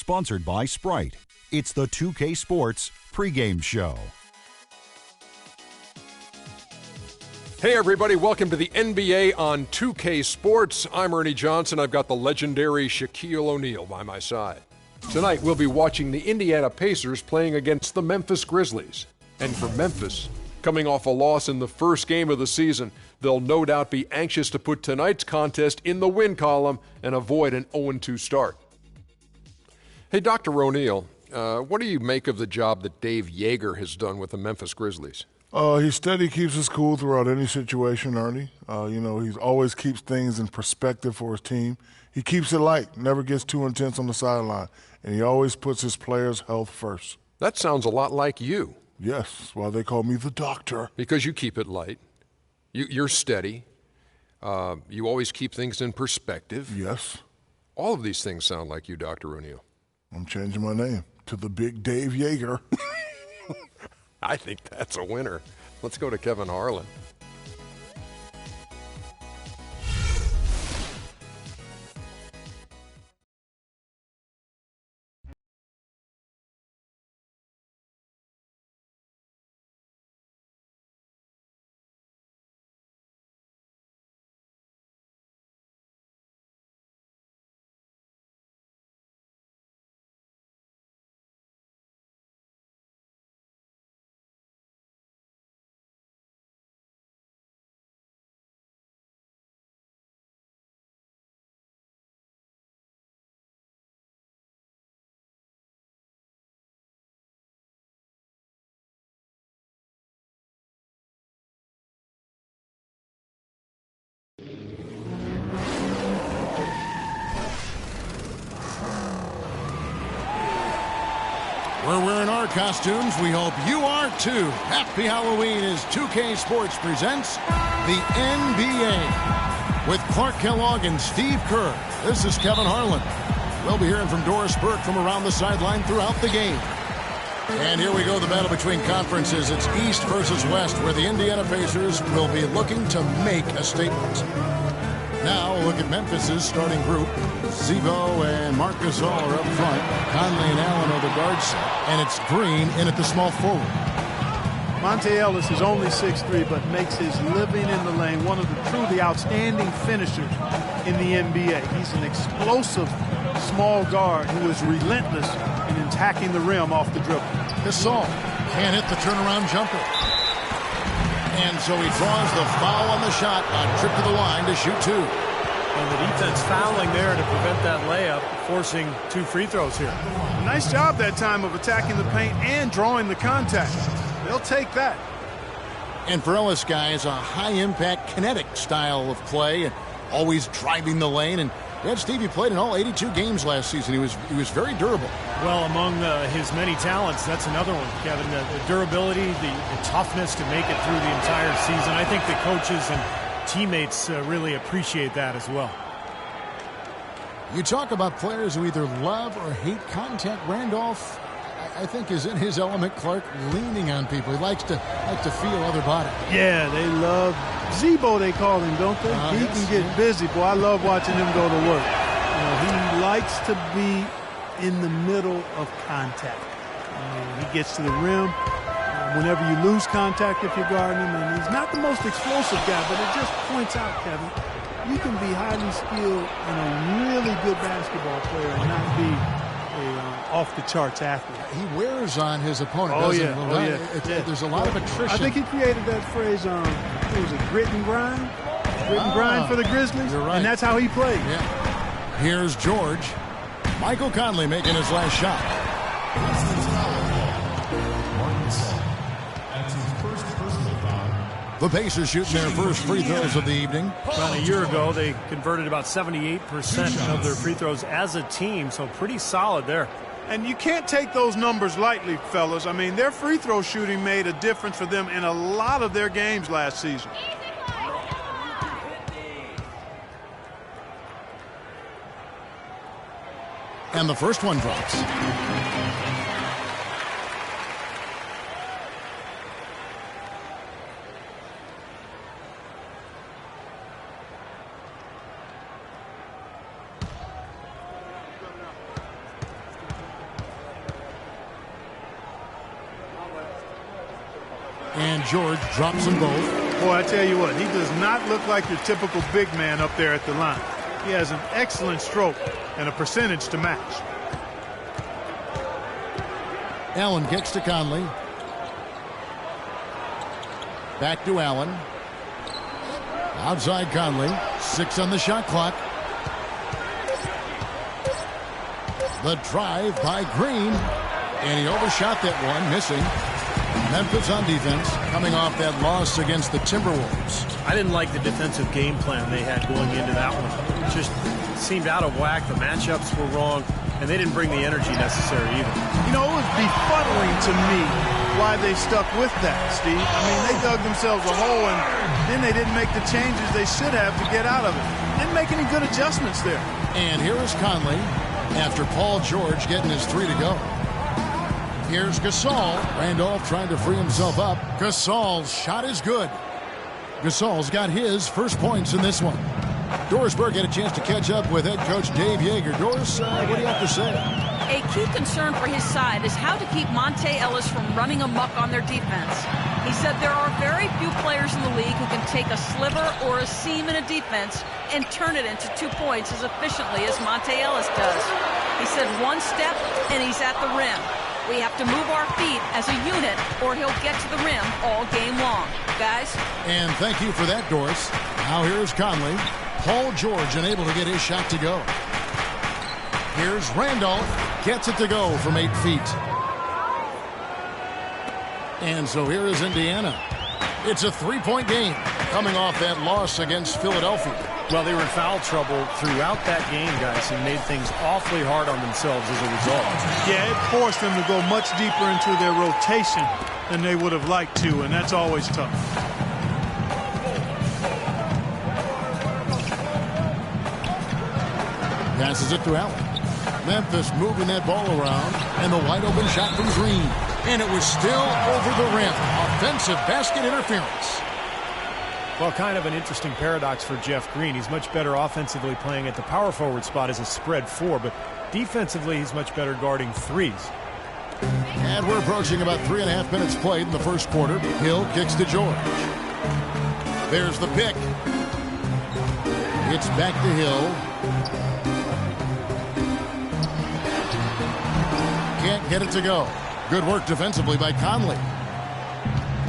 Sponsored by Sprite. It's the 2K Sports pregame show. Hey everybody, welcome to the NBA on 2K Sports. I'm Ernie Johnson. I've got the legendary Shaquille O'Neal by my side. Tonight we'll be watching the Indiana Pacers playing against the Memphis Grizzlies. And for Memphis, coming off a loss in the first game of the season, they'll no doubt be anxious to put tonight's contest in the win column and avoid an 0-2 start. Hey, Dr. O'Neal, what do you make of the job that Dave Yeager has done with the Memphis Grizzlies? He steady keeps his cool throughout any situation, Ernie. He always keeps things in perspective for his team. He keeps it light, never gets too intense on the sideline, and he always puts his players' health first. That sounds a lot like you. Yes, well, they call me the doctor. Because you keep it light. You're steady. You always keep things in perspective. Yes. All of these things sound like you, Dr. O'Neal. I'm changing my name to the Big Dave Yeager. I think that's a winner. Let's go to Kevin Harlan. We're wearing our costumes. We hope you are too. Happy Halloween as 2K Sports presents the NBA with Clark Kellogg and Steve Kerr. This is Kevin Harlan. We'll be hearing from Doris Burke from around the sideline throughout the game. And here we go, the battle between conferences. It's East versus West, where the Indiana Pacers will be looking to make a statement. Now, look at Memphis's starting group. Zebo and Marc Gasol are up front. Conley and Allen are the guard set. And it's Green in at the small forward. Monte Ellis is only 6'3", but makes his living in the lane. One of the truly outstanding finishers in the NBA. He's an explosive small guard who is relentless in attacking the rim off the dribble. Gasol can't hit the turnaround jumper. And so he draws the foul on the shot, a trip to the line to shoot two. And the defense fouling there to prevent that layup, forcing 2 free throws here. Nice job that time of attacking the paint and drawing the contact. They'll take that. And for Ellis, guys, a high-impact, kinetic style of play, and always driving the lane. And Red Stevie played in all 82 games last season. He was very durable. Well, among his many talents, that's another one, Kevin. The durability, the toughness to make it through the entire season. I think the coaches and teammates really appreciate that as well. You talk about players who either love or hate contact. Randolph, I think, is in his element. Clark leaning on people. He likes to feel other body. Yeah, they love Zebo, they call him, don't they? He can get busy. Boy, I love watching him go to work. He likes to be in the middle of contact. He gets to the rim. Whenever you lose contact, if you're guarding him, and he's not the most explosive guy, but it just points out, Kevin, you can be highly skilled and a really good basketball player and not be a off-the-charts athlete. He wears on his opponent, doesn't he? There's a lot of attrition. I think he created that phrase, what was it, grit and grind? Grit and grind for the Grizzlies? You're right. And that's how he played. Yeah. Here's George. Michael Conley making his last shot. The Pacers shooting their first free throws of the evening. About a year ago, they converted about 78% of their free throws as a team, so pretty solid there. And you can't take those numbers lightly, fellas. I mean, their free throw shooting made a difference for them in a lot of their games last season. And the first one drops. And George drops them both. Boy, I tell you what, he does not look like your typical big man up there at the line. He has an excellent stroke and a percentage to match. Allen kicks to Conley. Back to Allen. Outside Conley. 6 on the shot clock. The drive by Green. And he overshot that one, missing. Memphis on defense, coming off that loss against the Timberwolves. I didn't like the defensive game plan they had going into that one. It just seemed out of whack. The matchups were wrong, and they didn't bring the energy necessary either. You know, it was befuddling to me why they stuck with that, Steve. I mean, they dug themselves a hole, and then they didn't make the changes they should have to get out of it. Didn't make any good adjustments there. And here is Conley after Paul George getting his 3 to go. Here's Gasol. Randolph trying to free himself up. Gasol's shot is good. Gasol's got his first points in this one. Doris Burke had a chance to catch up with head coach Dave Yeager. Doris, what do you have to say? A key concern for his side is how to keep Monte Ellis from running amok on their defense. He said there are very few players in the league who can take a sliver or a seam in a defense and turn it into 2 points as efficiently as Monte Ellis does. He said one step and he's at the rim. We have to move our feet as a unit or he'll get to the rim all game long. Guys? And thank you for that, Doris. Now here's Conley. Paul George unable to get his shot to go. Here's Randolph. Gets it to go from 8 feet. And so here is Indiana. It's a 3-point game coming off that loss against Philadelphia. Well, they were in foul trouble throughout that game, guys, and made things awfully hard on themselves as a result. Yeah, it forced them to go much deeper into their rotation than they would have liked to, and that's always tough. Passes it to Allen. Memphis moving that ball around, and the wide open shot from Green. And it was still over the rim. Offensive basket interference. Well, kind of an interesting paradox for Jeff Green. He's much better offensively playing at the power forward spot as a spread 4, but defensively he's much better guarding 3s. And we're approaching about 3.5 minutes played in the first quarter. Hill kicks to George. There's the pick. It's back to Hill. Can't get it to go. Good work defensively by Conley.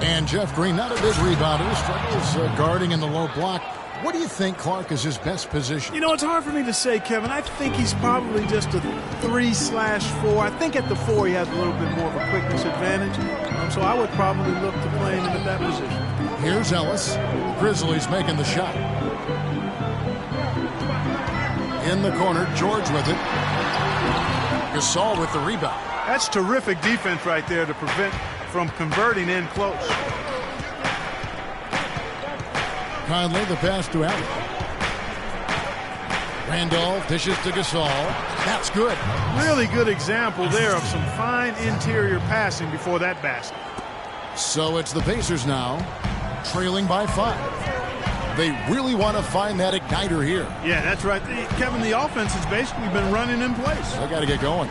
And Jeff Green, not a big rebounder, struggles guarding in the low block. What do you think, Clark, is his best position? You know, it's hard for me to say, Kevin. I think he's probably just a 3/4. I think at the 4 he has a little bit more of a quickness advantage. So I would probably look to playing him at that position. Here's Ellis. Grizzlies making the shot. In the corner, George with it. Gasol with the rebound. That's terrific defense right there to prevent from converting in close. Conley, the pass to Allen. Randolph dishes to Gasol. That's good. Really good example there of some fine interior passing before that basket. So it's the Pacers now, trailing by 5. They really want to find that igniter here. Yeah, that's right. Kevin, the offense has basically been running in place. They got to get going.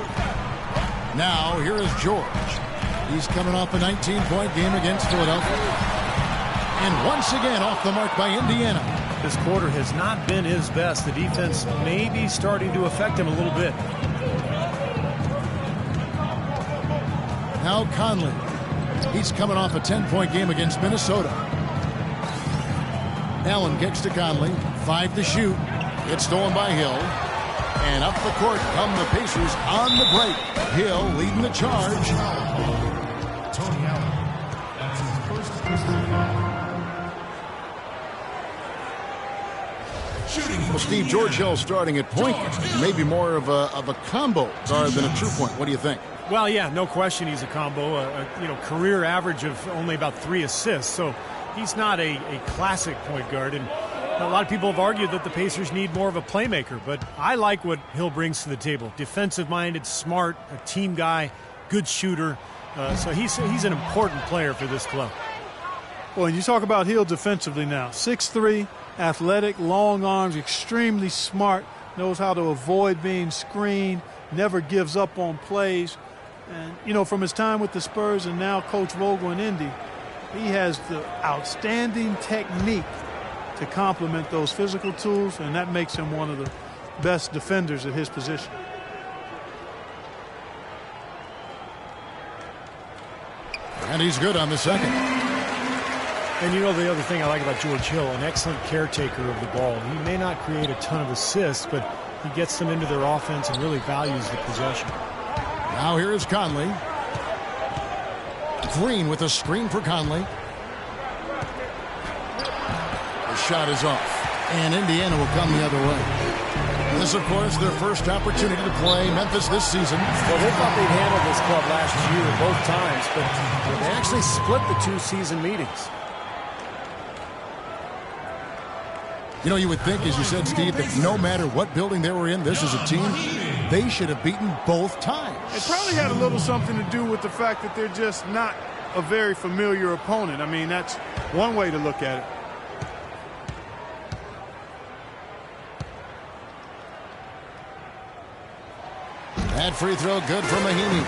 Now, here is George. He's coming off a 19-point game against Philadelphia. And once again off the mark by Indiana. This quarter has not been his best. The defense may be starting to affect him a little bit. Now Conley. He's coming off a 10-point game against Minnesota. Allen kicks to Conley. 5 to shoot. It's stolen by Hill. And up the court come the Pacers on the break. Hill leading the charge. Tony Allen. That's his first shooting. Well, Steve, George Hill starting at point. Maybe more of a combo guard than a true point. What do you think? Well, yeah, no question he's a combo. Career average of only about 3 assists. So he's not a classic point guard. And a lot of people have argued that the Pacers need more of a playmaker, but I like what Hill brings to the table. Defensive-minded, smart, a team guy, good shooter. So he's an important player for this club. Well, you talk about Hill defensively now. 6'3", athletic, long arms, extremely smart, knows how to avoid being screened, never gives up on plays. And, from his time with the Spurs and now Coach Vogel in Indy, He has the outstanding technique to complement those physical tools, and that makes him one of the best defenders at his position. And he's good on the second. And you know the other thing I like about George Hill, an excellent caretaker of the ball. He may not create a ton of assists, but he gets them into their offense and really values the possession. Now here is Conley. Green with a screen for Conley. The shot is off, and Indiana will come the other way. This, of course, their first opportunity to play Memphis this season. Well, they thought they'd handle this club last year both times, but they actually split the two-season meetings. You know, you would think, as you said, Steve, that no matter what building they were in, this is a team they should have beaten both times. It probably had a little something to do with the fact that they're just not a very familiar opponent. I mean, that's one way to look at it. That free throw good for Mahinmi.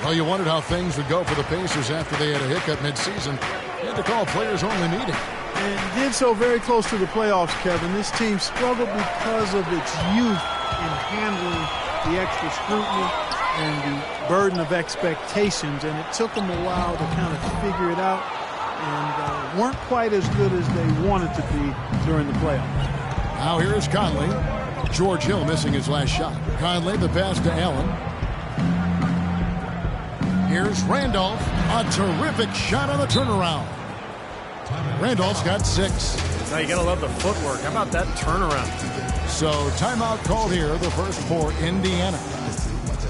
Well, you wondered how things would go for the Pacers after they had a hiccup midseason. They had to call players-only meeting. And did so very close to the playoffs, Kevin. This team struggled because of its youth in handling the extra scrutiny and the burden of expectations. And it took them a while to kind of figure it out and weren't quite as good as they wanted to be during the playoffs. Now here is Conley. George Hill missing his last shot. Conley, the pass to Allen. Here's Randolph. A terrific shot on the turnaround. Randolph's got 6. Now you gotta love the footwork. How about that turnaround? So timeout called here, the first for Indiana.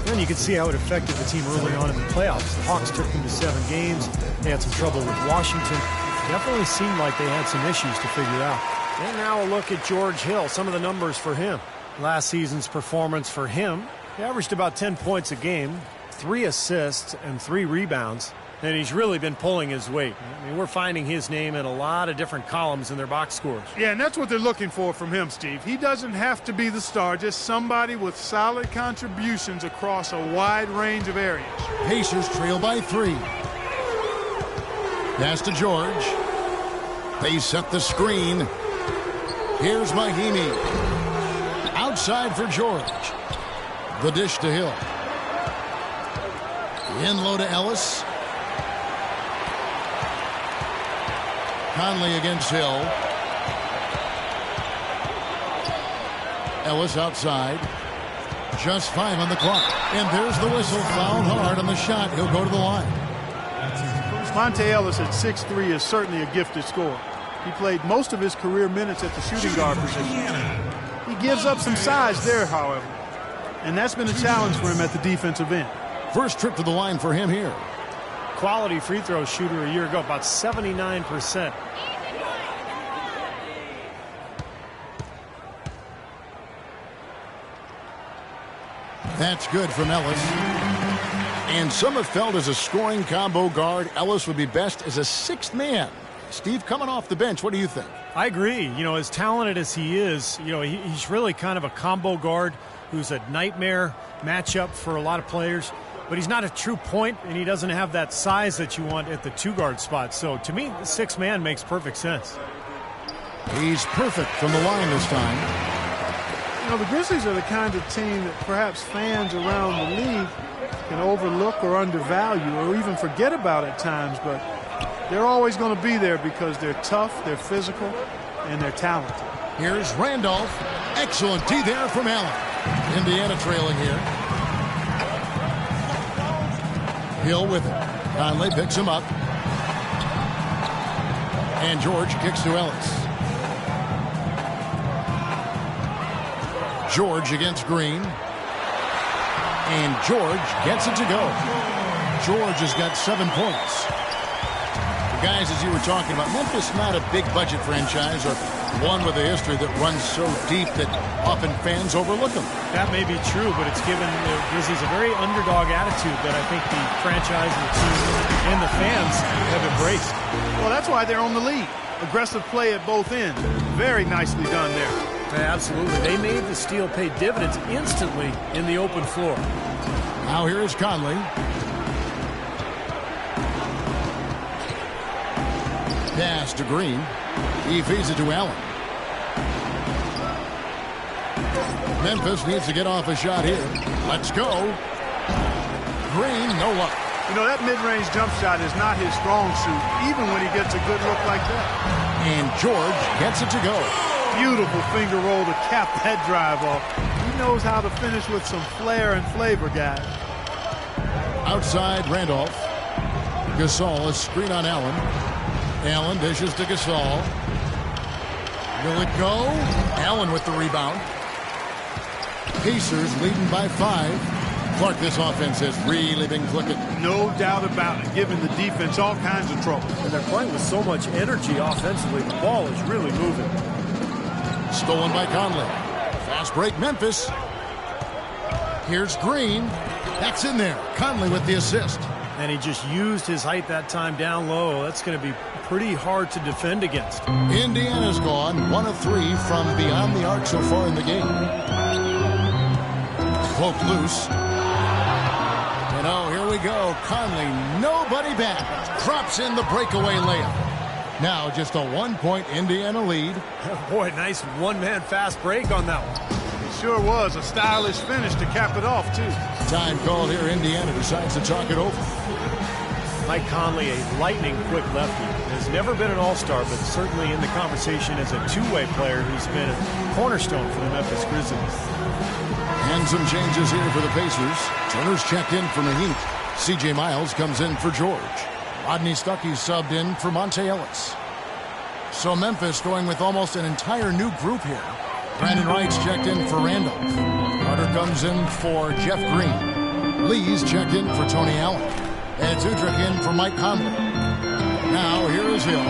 And you can see how it affected the team early on in the playoffs. The Hawks took them to 7 games. They had some trouble with Washington. Definitely seemed like they had some issues to figure out. And now a look at George Hill, some of the numbers for him. Last season's performance for him, he averaged about 10 points a game, 3 assists, and 3 rebounds. And he's really been pulling his weight. I mean, we're finding his name in a lot of different columns in their box scores. Yeah, and that's what they're looking for from him, Steve. He doesn't have to be the star, just somebody with solid contributions across a wide range of areas. Pacers trail by 3. Pass to George. They set the screen. Here's Mahinmi. Outside for George. The dish to Hill. In low to Ellis. Conley against Hill. Ellis outside. Just 5 on the clock. And there's the whistle. Fouled hard on the shot. He'll go to the line. Monte Ellis at 6'3" is certainly a gifted scorer. He played most of his career minutes at the shooting guard position. He gives up some size there, however. And that's been a challenge for him at the defensive end. First trip to the line for him here. Quality free throw shooter a year ago, about 79%. That's good from Ellis. And some have felt as a scoring combo guard, Ellis would be best as a 6th man. Steve, coming off the bench, what do you think? I agree. You know, as talented as he is, you know, he's really kind of a combo guard who's a nightmare matchup for a lot of players. But he's not a true point, and he doesn't have that size that you want at the 2-guard spot. So, to me, the 6th man makes perfect sense. He's perfect from the line this time. You know, the Grizzlies are the kind of team that perhaps fans around the league can overlook or undervalue or even forget about at times, but they're always going to be there because they're tough, they're physical, and they're talented. Here's Randolph. Excellent D there from Allen. Indiana trailing here. Hill with it. Conley picks him up. And George kicks to Ellis. George against Green. And George gets it to go. George has got 7 points. Guys, as you were talking about, Memphis not a big budget franchise or one with a history that runs so deep that often fans overlook them. That may be true, but it's given the Grizzlies a very underdog attitude that I think the franchise and the team and the fans have embraced. Well, that's why they're on the lead. Aggressive play at both ends. Very nicely done there. Absolutely. They made the steal pay dividends instantly in the open floor. Now here is Conley. Pass to Green. He feeds it to Allen. Memphis needs to get off a shot here. Let's go. Green, no luck. You know, that mid-range jump shot is not his strong suit, even when he gets a good look like that. And George gets it to go. Beautiful finger roll to cap that drive off. He knows how to finish with some flair and flavor, guys. Outside Randolph. Gasol, a screen on Allen. Allen dishes to Gasol. Will it go? Allen with the rebound. Pacers leading by 5. Clark, this offense has really been clicking. No doubt about it, giving the defense all kinds of trouble. And they're playing with so much energy offensively. The ball is really moving. Stolen by Conley. Fast break, Memphis. Here's Green. That's in there. Conley with the assist. And he just used his height that time down low. That's going to be pretty hard to defend against. Indiana's gone 1 of 3 from beyond the arc so far in the game. Cloak loose. And oh, here we go. Conley, nobody back. Drops in the breakaway layup. Now just a 1-point Indiana lead. Boy, nice one-man fast break on that one. It sure was a stylish finish to cap it off, too. Time called here. Indiana decides to talk it over. Mike Conley, a lightning-quick lefty. Has never been an all-star, but certainly in the conversation as a two-way player who's been a cornerstone for the Memphis Grizzlies. And some changes here for the Pacers. Turner's checked in for Mahit. C.J. Miles comes in for George. Rodney Stuckey subbed in for Monte Ellis. So Memphis going with almost an entire new group here. Brandon Wright's checked in for Randolph. Carter comes in for Jeff Green. Lee's checked in for Tony Allen. And Udrich in for Mike Conley. Now here is Hill.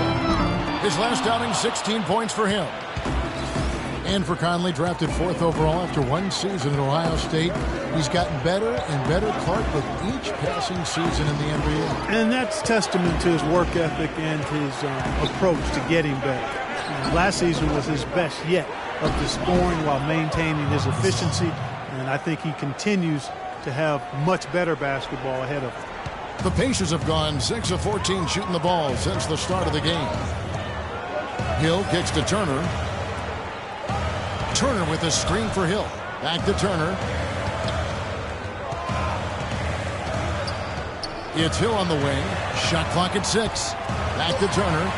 His last outing, 16 points for him. And for Conley, drafted 4th overall after 1 season at Ohio State. He's gotten better and better, Clark, with each passing season in the NBA. And that's testament to his work ethic and his approach to getting better. Last season was his best yet of the scoring while maintaining his efficiency. And I think he continues to have much better basketball ahead of him. The Pacers have gone 6 of 14 shooting the ball since the start of the game. Hill kicks to Turner. Turner with a screen for Hill. Back to Turner. It's Hill on the wing. Shot clock at 6. Back to Turner.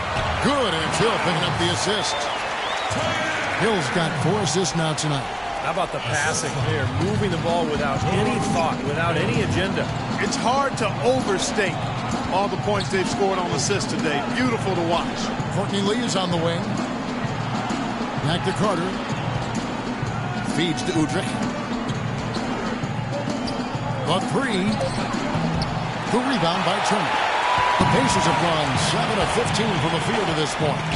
Good, and it's Hill picking up the assist. Hill's got 4 assists now tonight. How about the passing there? Moving the ball without any thought, without any agenda. It's hard to overstate all the points they've scored on assists today. Beautiful to watch. Courtney Lee is on the wing. Back to Carter. Feeds to Udrich. The 3. The rebound by Turner. The Pacers have gone 7 of 15 from the field at this point.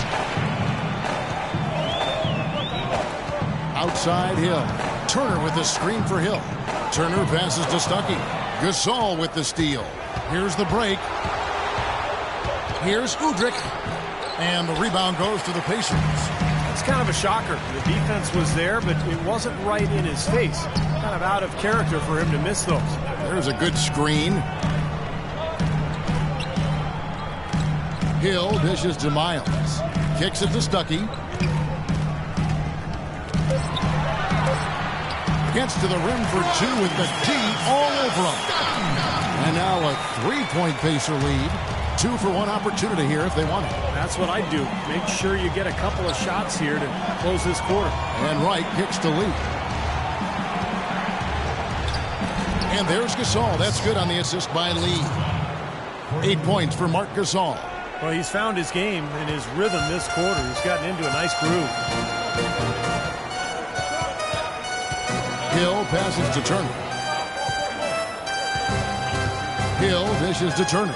Outside Hill. Turner with the screen for Hill. Turner passes to Stuckey. Gasol with the steal. Here's the break. Here's Udrich. And the rebound goes to the Pacers. It's kind of a shocker. The defense was there, but it wasn't right in his face. Kind of out of character for him to miss those. There's a good screen. Hill dishes to Miles. Kicks it to Stuckey. Gets to the rim for 2 with the D all over him. And now a 3-point Pacer lead. 2 for 1 opportunity here if they want it. That's what I do. Make sure you get a couple of shots here to close this quarter. And Wright kicks to Lee. And there's Gasol. That's good on the assist by Lee. 8 points for Marc Gasol. Well, he's found his game and his rhythm this quarter. He's gotten into a nice groove. Hill passes to Turner. Hill dishes to Turner.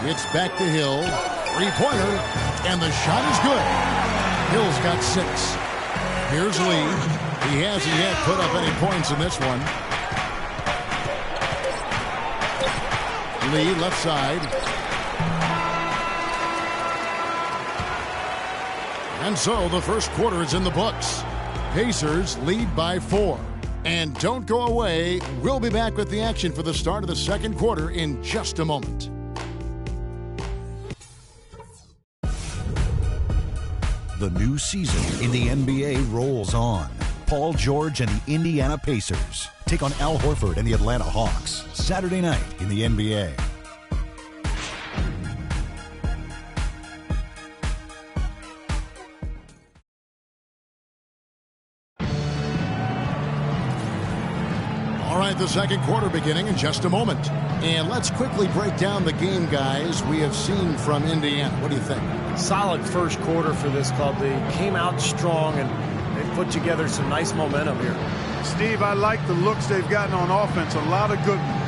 It's back to Hill. 3-pointer. And the shot is good. Hill's got 6. Here's Lee. He hasn't yet put up any points in this one. Lee left side. And so the first quarter is in the books. Pacers lead by 4. And don't go away. We'll be back with the action for the start of the second quarter in just a moment. The new season in the NBA rolls on. Paul George and the Indiana Pacers take on Al Horford and the Atlanta Hawks Saturday night in the NBA. All right, the second quarter beginning in just a moment. And let's quickly break down the game, guys, we have seen from Indiana. What do you think? Solid first quarter for this club. They came out strong, and they put together some nice momentum here. Steve, I like the looks they've gotten on offense. A lot of good ones.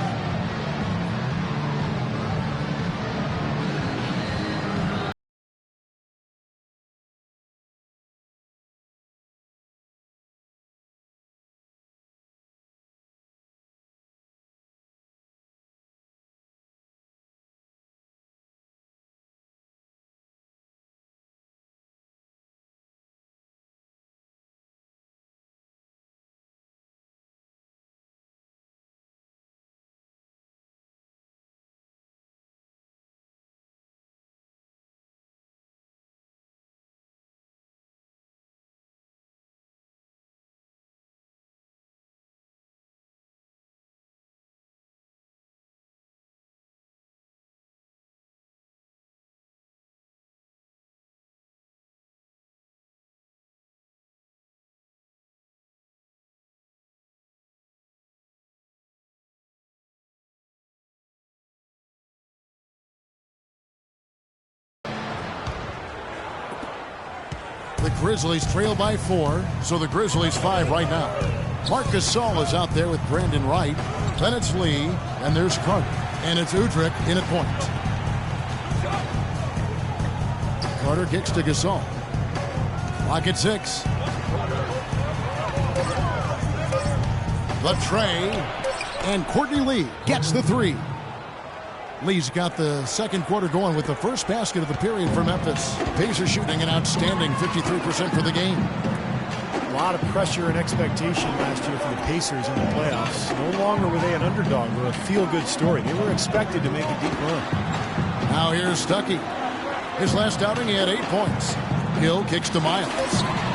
The Grizzlies trail by 4, so the Grizzlies 5 right now. Marc Gasol is out there with Brandon Wright. Then it's Lee, and there's Carter. And it's Udrih in at point. Carter kicks to Gasol. Clock at 6. The tray. And Courtney Lee gets the 3. Lee's got the second quarter going with the first basket of the period for Memphis. Pacers shooting an outstanding 53% for the game. A lot of pressure and expectation last year for the Pacers in the playoffs. No longer were they an underdog or a feel-good story. They were expected to make a deep run. Now here's Stuckey. His last outing, he had 8 points. Hill kicks to Miles.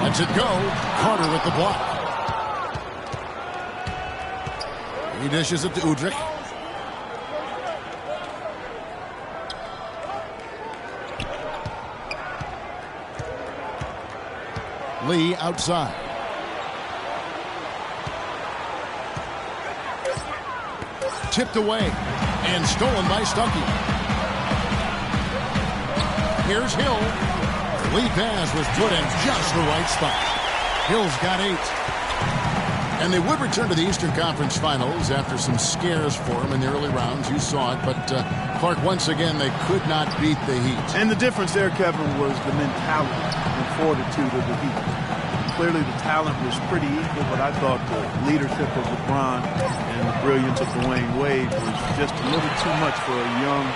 Lets it go. Carter with the block. He dishes it to Udrih. Lee outside. Tipped away and stolen by Stuckey. Here's Hill. The lead pass was put in just the right spot. Hill's got 8. And they would return to the Eastern Conference Finals after some scares for them in the early rounds. You saw it, but Clark, once again, they could not beat the Heat. And the difference there, Kevin, was the mentality and fortitude of the Heat. Clearly the talent was pretty equal, but I thought the leadership of LeBron and the brilliance of Dwayne Wade was just a little too much for a young,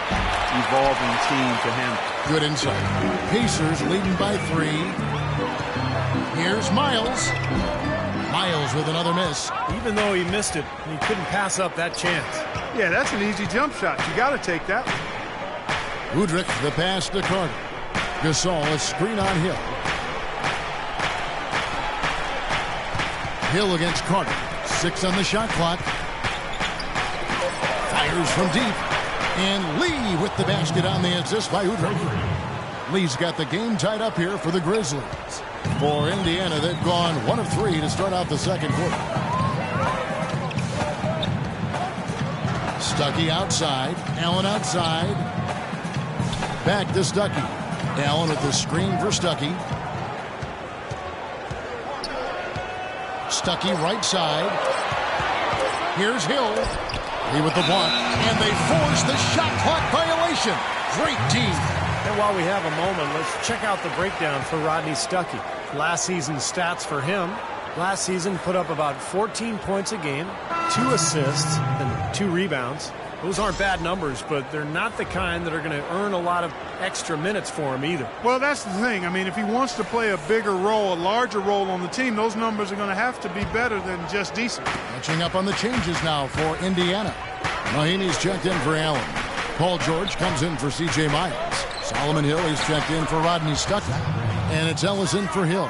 evolving team to handle. Good insight. Pacers leading by 3. Here's Miles. Miles with another miss. Even though he missed it, he couldn't pass up that chance. Yeah, that's an easy jump shot. You got to take that one. Udrih, the pass to Carter. Gasol, a screen on Hill. Hill against Carter. 6 on the shot clock. Fires from deep. And Lee with the basket on the assist by Udrih. Lee's got the game tied up here for the Grizzlies. For Indiana, they've gone 1 of 3 to start out the second quarter. Stuckey outside. Allen outside. Back to Stuckey. Allen with the screen for Stuckey. Stuckey right side. Here's Hill. Lee with the block. And they force the shot clock violation. Great team. And while we have a moment, let's check out the breakdown for Rodney Stuckey. Last season's stats for him. Last season put up about 14 points a game, 2 assists, and 2 rebounds. Those aren't bad numbers, but they're not the kind that are going to earn a lot of extra minutes for him either. Well, that's the thing. I mean, if he wants to play a bigger role, a larger role on the team, those numbers are going to have to be better than just decent. Catching up on the changes now for Indiana. Mahinmi's checked in for Allen. Paul George comes in for C.J. Miles. Solomon Hill is checked in for Rodney Stuckey. And it's Ellison for Hill.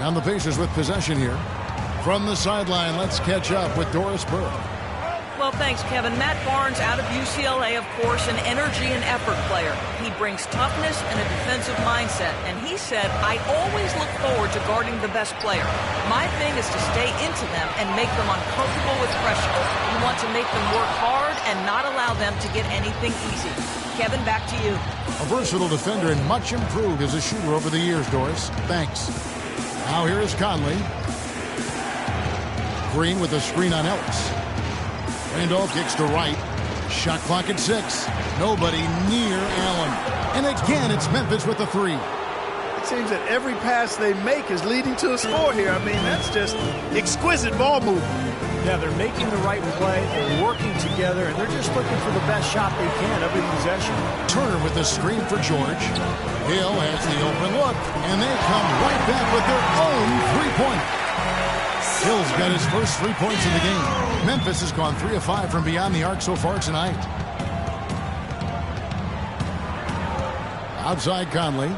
And the Pacers with possession here. From the sideline, let's catch up with Doris Burke. Well, thanks, Kevin. Matt Barnes out of UCLA, of course, an energy and effort player. He brings toughness and a defensive mindset. And he said, I always look forward to guarding the best player. My thing is to stay into them and make them uncomfortable with pressure. You want to make them work hard and not allow them to get anything easy. Kevin, back to you. A versatile defender and much improved as a shooter over the years, Doris. Thanks. Now here is Conley. Green with a screen on Ellis. Randolph kicks to right. Shot clock at 6. Nobody near Allen. And again, it's Memphis with the 3. It seems that every pass they make is leading to a score here. I mean, that's just exquisite ball movement. Yeah, they're making the right play, they're working together, and they're just looking for the best shot they can every possession. Turner with the screen for George. Hill has the open look, and they come right back with their own three-pointer. Hill's got his first 3 points in the game. Memphis has gone 3 of 5 from beyond the arc so far tonight. Outside Conley.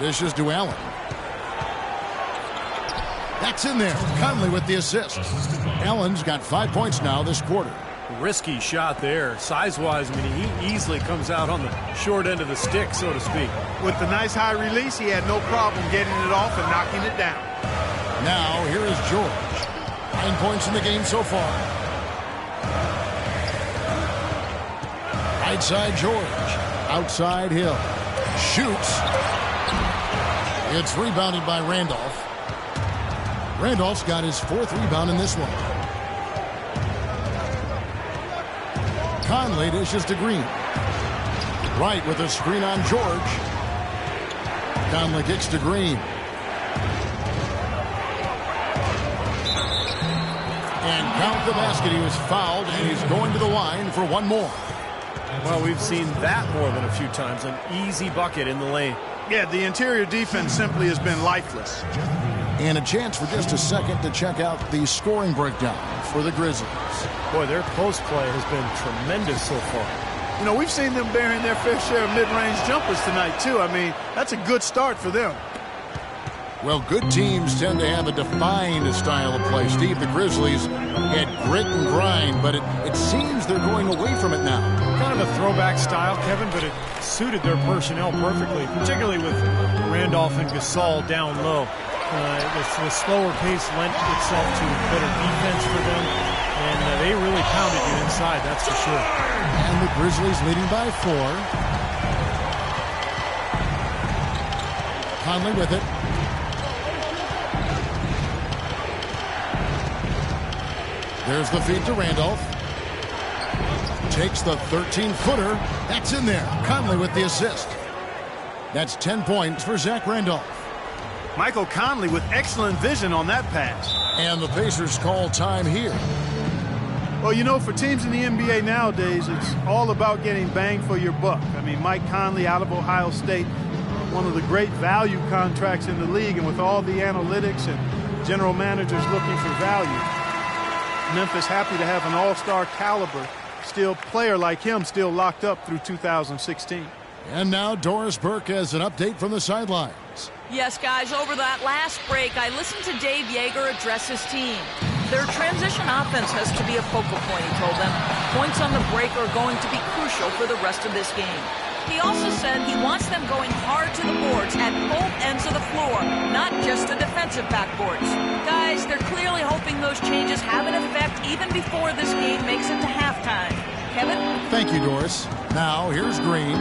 Dishes to Allen. That's in there. Conley with the assist. Allen's got 5 points now this quarter. Risky shot there. Size-wise, I mean, he easily comes out on the short end of the stick, so to speak. With the nice high release, he had no problem getting it off and knocking it down. Now, here is George. 9 points in the game so far. Right side George. Outside Hill. Shoots. It's rebounded by Randolph. Randolph's got his 4th rebound in this one. Conley dishes to Green. Wright with a screen on George. Conley kicks to Green. And count the basket. He was fouled, and he's going to the line for one more. Well, we've seen that more than a few times. An easy bucket in the lane. Yeah, the interior defense simply has been lifeless. And a chance for just a second to check out the scoring breakdown for the Grizzlies. Boy, their post play has been tremendous so far. You know, we've seen them bearing their fair share of mid-range jumpers tonight, too. I mean, that's a good start for them. Well, good teams tend to have a defined style of play. Steve, the Grizzlies had grit and grind, but it seems they're going away from it now. Kind of a throwback style, Kevin, but it suited their personnel perfectly, particularly with Randolph and Gasol down low. The slower pace lent itself to better defense for them, and they really pounded you inside, that's for sure. And the Grizzlies leading by 4. Conley with it. There's the feed to Randolph. Takes the 13-footer. That's in there. Conley with the assist. That's 10 points for Zach Randolph. Michael Conley with excellent vision on that pass. And the Pacers call time here. Well, you know, for teams in the NBA nowadays, it's all about getting bang for your buck. I mean, Mike Conley out of Ohio State, one of the great value contracts in the league, and with all the analytics and general managers looking for value, Memphis happy to have an all-star caliber player like him still locked up through 2016. And now Doris Burke has an update from the sidelines. Yes, guys, over that last break, I listened to Dave Yeager address his team. Their transition offense has to be a focal point, he told them. Points on the break are going to be crucial for the rest of this game. He also said he wants them going hard to the boards at both ends of the floor, not just the defensive backboards. Guys, they're clearly hoping those changes have an effect even before this game makes it to halftime. Kevin? Thank you, Doris. Now, here's Green.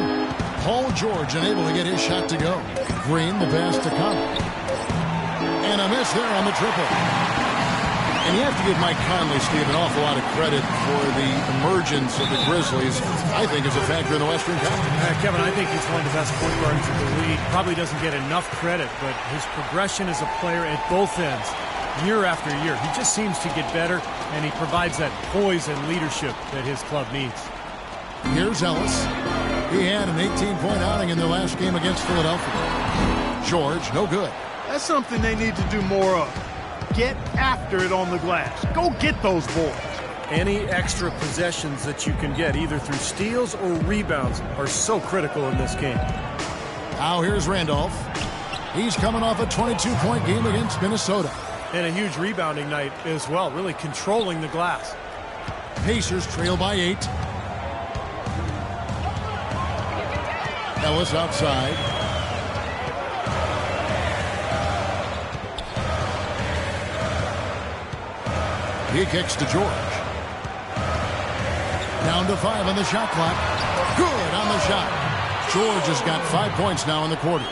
Paul George unable to get his shot to go. Green, the pass to Conley. And a miss there on the triple. And you have to give Mike Conley, Steve, an awful lot of credit for the emergence of the Grizzlies, I think, as a factor in the Western Conference. Kevin, I think he's one of the best point guards in the league. Probably doesn't get enough credit, but his progression as a player at both ends, year after year, he just seems to get better, and he provides that poise and leadership that his club needs. Here's Ellis. He had an 18-point outing in their last game against Philadelphia. George, no good. That's something they need to do more of. Get after it on the glass. Go get those boards. Any extra possessions that you can get, either through steals or rebounds, are so critical in this game. Now here's Randolph. He's coming off a 22-point game against Minnesota. And a huge rebounding night as well, really controlling the glass. Pacers trail by 8. Ellis outside. He kicks to George. Down to 5 on the shot clock. Good on the shot. George has got 5 points now in the quarter.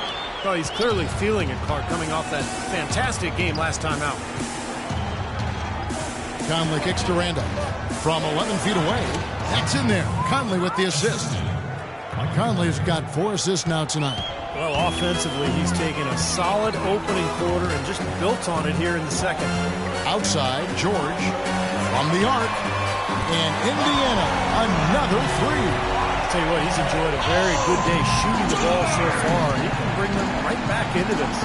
Well, he's clearly feeling it, Clark, coming off that fantastic game last time out. Conley kicks to Randolph. From 11 feet away. That's in there. Conley with the assist. Conley's got 4 assists now tonight. Well, offensively, he's taken a solid opening quarter and just built on it here in the second. Outside, George from the arc. And Indiana, another 3. I'll tell you what, he's enjoyed a very good day shooting the ball so far. He can bring them right back into this.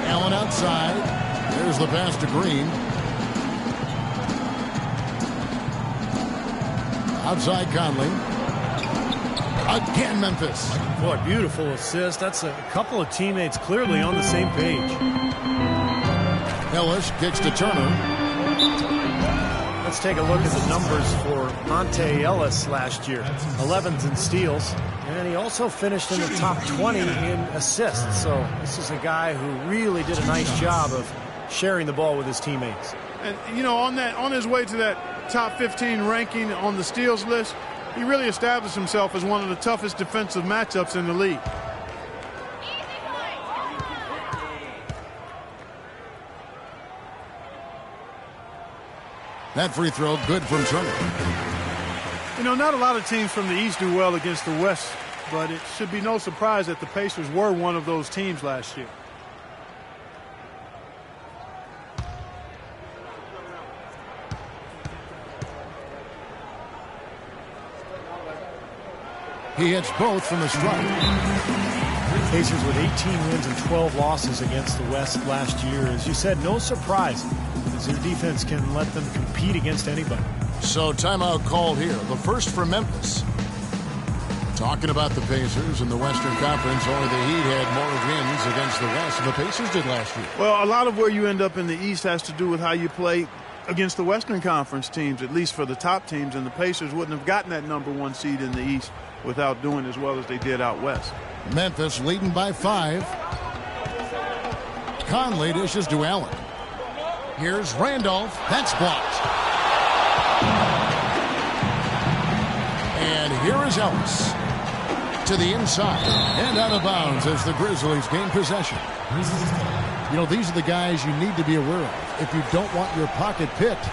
Allen outside. There's the pass to Green. Outside Conley. Again, Memphis. Boy, beautiful assist. That's a couple of teammates clearly on the same page. Ellis kicks to Turner. Let's take a look at the numbers for Monte Ellis last year. 11s in steals. And he also finished in the top 20 in assists. So this is a guy who really did a nice job of sharing the ball with his teammates. And, you know, on his way to that top 15 ranking on the steals list, he really established himself as one of the toughest defensive matchups in the league. That free throw good from Turner. You know, not a lot of teams from the East do well against the West, but it should be no surprise that the Pacers were one of those teams last year. He hits both from the stripe. Pacers with 18 wins and 12 losses against the West last year. As you said, no surprise, as their defense can let them compete against anybody. So timeout called here. The first for Memphis. Talking about the Pacers in the Western Conference, only the Heat had more wins against the West than the Pacers did last year. Well, a lot of where you end up in the East has to do with how you play against the Western Conference teams, at least for the top teams, and the Pacers wouldn't have gotten that #1 seed in the East without doing as well as they did out West. Memphis leading by 5. Conley dishes to Allen. Here's Randolph. That's blocked. And here is Ellis. To the inside and out of bounds as the Grizzlies gain possession. You know, these are the guys you need to be aware of if you don't want your pocket picked.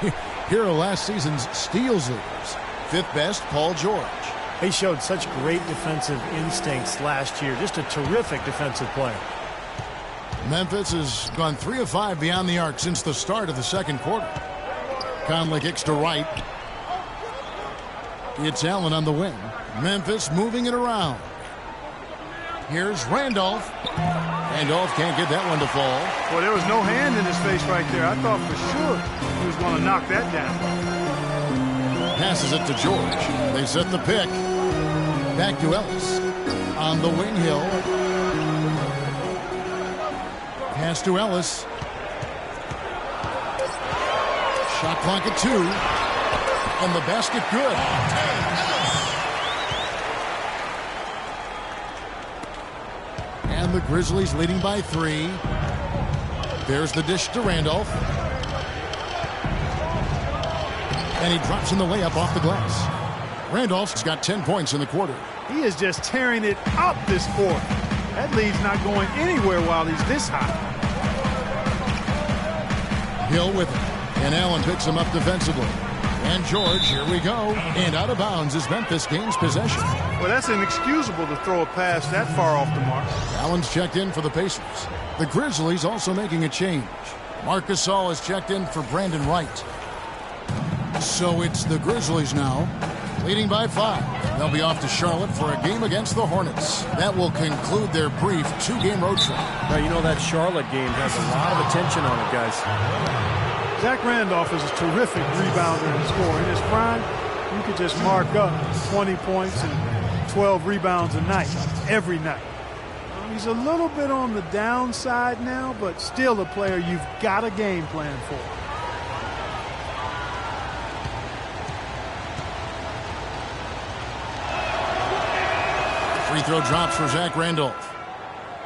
Here are last season's steals leaders. 5th best, Paul George. He showed such great defensive instincts last year. Just a terrific defensive player. Memphis has gone 3 of 5 beyond the arc since the start of the second quarter. Conley kicks to right. It's Allen on the wing. Memphis moving it around. Here's Randolph. Randolph can't get that one to fall. Well, there was no hand in his face right there. I thought for sure he was going to knock that down. Passes it to George. They set the pick. Back to Ellis. On the wing hill. Pass to Ellis. Shot clock at 2. And the basket good. And the Grizzlies leading by 3. There's the dish to Randolph. And he drops in the layup off the glass. Randolph's got 10 points in the quarter. He is just tearing it up this quarter. That lead's not going anywhere while he's this high. Hill with it. And Allen picks him up defensively. And George, here we go. And out of bounds as Memphis gains possession. Well, that's inexcusable to throw a pass that far off the mark. Allen's checked in for the Pacers. The Grizzlies also making a change. Marc Gasol is checked in for Brandon Wright. So it's the Grizzlies now. leading by 5. They'll be off to Charlotte for a game against the Hornets. That will conclude their brief 2-game road trip. Now, you know that Charlotte game has a lot of attention on it, guys. Zach Randolph is a terrific rebounder and scorer. In his prime, you could just mark up 20 points and 12 rebounds a night, every night. He's a little bit on the downside now, but still a player you've got a game plan for. Free throw drops for Zach Randolph.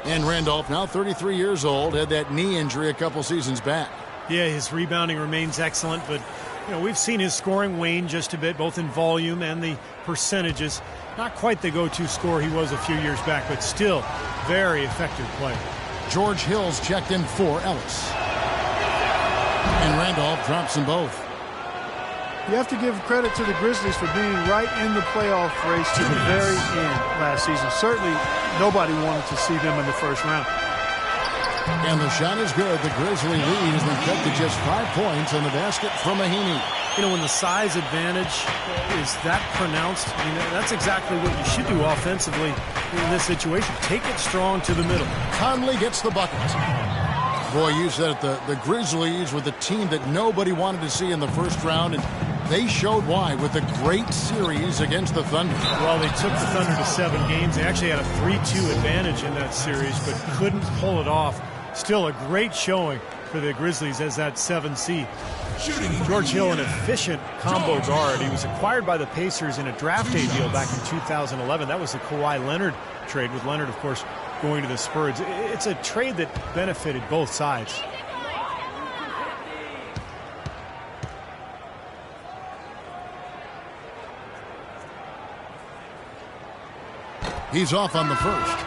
And Randolph, now 33 years old, had that knee injury a couple seasons back. Yeah, his rebounding remains excellent, but we've seen his scoring wane just a bit, both in volume and the percentages. Not quite the go-to scorer he was a few years back, but still very effective player. George Hill's checked in for Ellis. And Randolph drops them both. You have to give credit to the Grizzlies for being right in the playoff race to the very end last season. Certainly, nobody wanted to see them in the first round. And the shot is good. The Grizzly lead has been cut to just 5 points on the basket from Mahinmi. When the size advantage is that pronounced, that's exactly what you should do offensively in this situation. Take it strong to the middle. Conley gets the bucket. Boy, you said it, the Grizzlies were the team that nobody wanted to see in the first round, and they showed why with a great series against the Thunder. Well, they took the Thunder to 7 games. They actually had a 3-2 advantage in that series, but couldn't pull it off. Still a great showing for the Grizzlies as that 7 seed. George Hill, an efficient combo guard. He was acquired by the Pacers in a draft day deal back in 2011. That was the Kawhi Leonard trade, with Leonard, of course, going to the Spurs. It's a trade that benefited both sides. He's off on the first.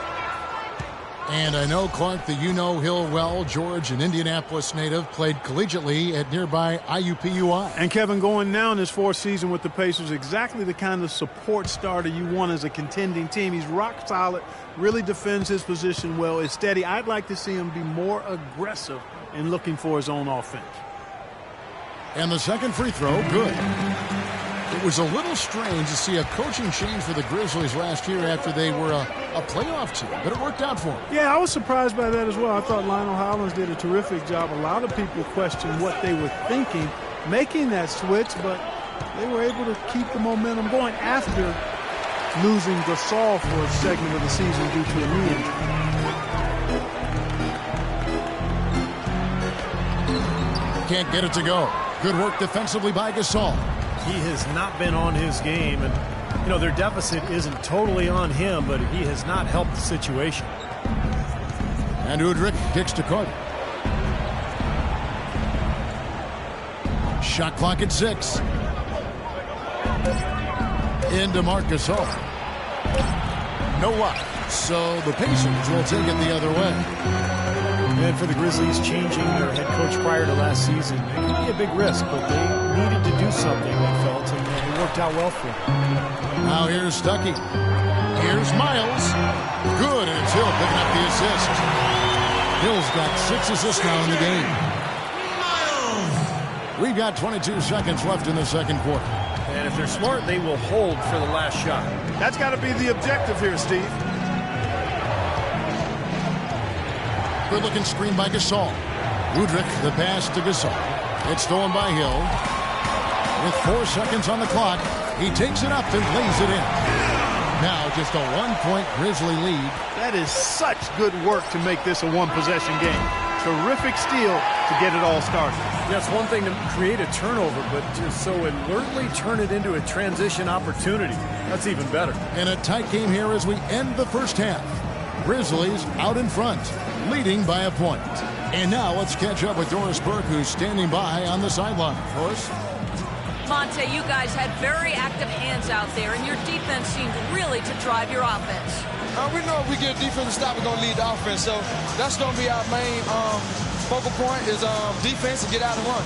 And I know, Clark, that you know Hill well. George, an Indianapolis native, played collegiately at nearby IUPUI. And Kevin, going now in his 4th season with the Pacers, exactly the kind of support starter you want as a contending team. He's rock solid, really defends his position well, is steady. I'd like to see him be more aggressive in looking for his own offense. And the second free throw, good. It was a little strange to see a coaching change for the Grizzlies last year after they were a playoff team, but it worked out for them. Yeah, I was surprised by that as well. I thought Lionel Hollins did a terrific job. A lot of people questioned what they were thinking making that switch, but they were able to keep the momentum going after losing Gasol for a segment of the season due to a knee injury. Can't get it to go. Good work defensively by Gasol. He has not been on his game, and their deficit isn't totally on him, but he has not helped the situation. And Udrich kicks to Carter. Shot clock at 6. Into Marc Gasol. No luck. So the Pacers will take it the other way. And for the Grizzlies, changing their head coach prior to last season, it could be a big risk, but they needed to do something, they felt, and it worked out well for them. Now here's Stuckey. Here's Miles. Good, and it's Hill picking up the assist. Hill's got 6 assists now in the game. We've got 22 seconds left in the second quarter. And if they're smart, they will hold for the last shot. That's got to be the objective here, Steve. Good-looking screen by Gasol. Udrich, the pass to Gasol. It's stolen by Hill. With 4 seconds on the clock, he takes it up and lays it in. Now just a 1-point Grizzly lead. That is such good work to make this a one-possession game. Terrific steal to get it all started. Yeah, it's one thing to create a turnover, but to so alertly turn it into a transition opportunity, that's even better. And a tight game here as we end the first half. Grizzlies out in front, leading by a point. And now let's catch up with Doris Burke, who's standing by on the sideline. Doris? Monte, you guys had very active hands out there, and your defense seemed really to drive your offense. We know if we get defensive stop, we're going to lead the offense. So that's going to be our main focal point is defense and get out and run.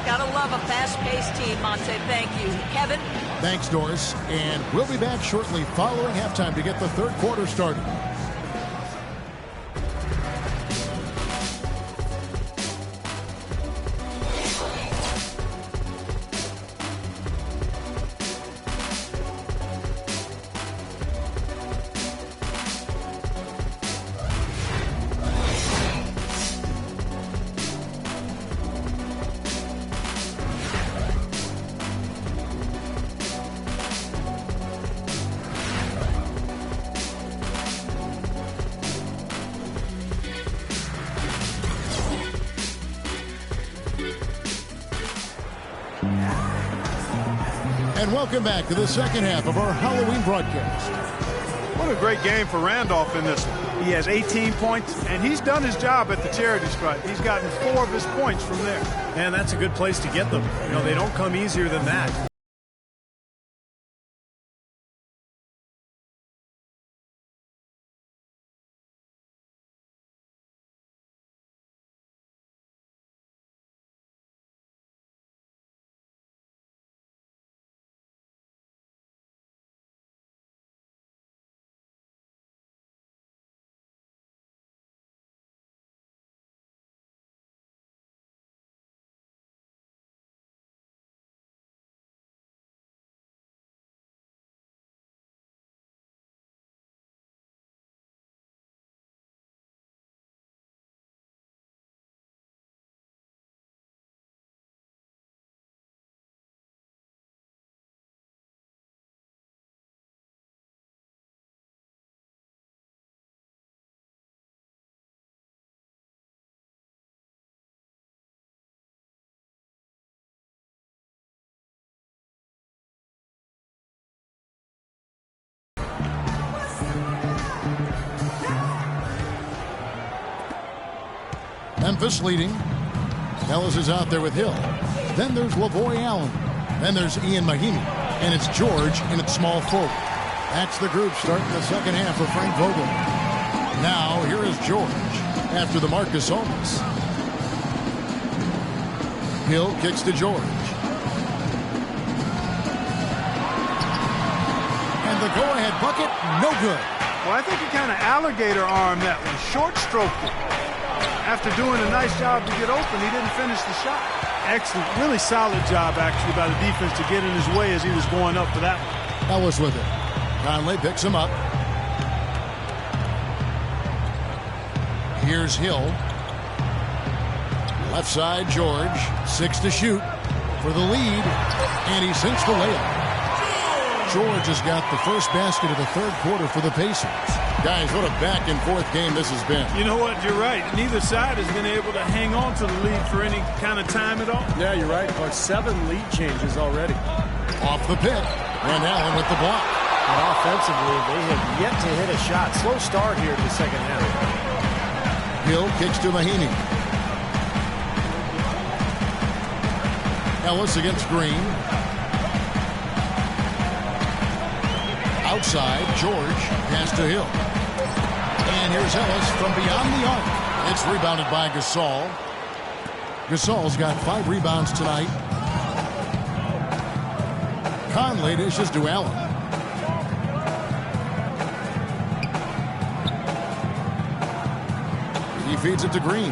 Gotta love a fast-paced team, Monte. Thank you. Kevin? Thanks, Doris. And we'll be back shortly following halftime to get the third quarter started. And welcome back to the second half of our Halloween broadcast. What a great game for Randolph in this one. He has 18 points, and he's done his job at the charity stripe. He's gotten 4 of his points from there. And that's a good place to get them. You know, they don't come easier than that. Memphis leading. Ellis is out there with Hill. Then there's Lavoy Allen. Then there's Ian Mahimi. And it's George in its small forward. That's the group starting the second half for Frank Vogel. Now here is George after the Marcus Holmes. Hill kicks to George. And the go-ahead bucket, no good. Well, I think he kind of alligator armed that one, short stroked it. After doing a nice job to get open, he didn't finish the shot. Excellent, really solid job actually by the defense to get in his way as he was going up for that one. Ellis with it. Conley picks him up. Here's Hill. Left side, George. 6 to shoot for the lead. And he sinks the layup. George has got the first basket of the third quarter for the Pacers. Guys, what a back-and-forth game this has been. You know what? You're right. Neither side has been able to hang on to the lead for any kind of time at all. Yeah, you're right. But 7 lead changes already. Off the pick. And Allen with the block. And offensively, they have yet to hit a shot. Slow start here in the second half. Hill kicks to Mahinmi. Ellis against Green. Outside, George, pass to Hill. And here's Ellis from beyond the arc. It's rebounded by Gasol. Gasol's got 5 rebounds tonight. Conley dishes to Allen. He feeds it to Green.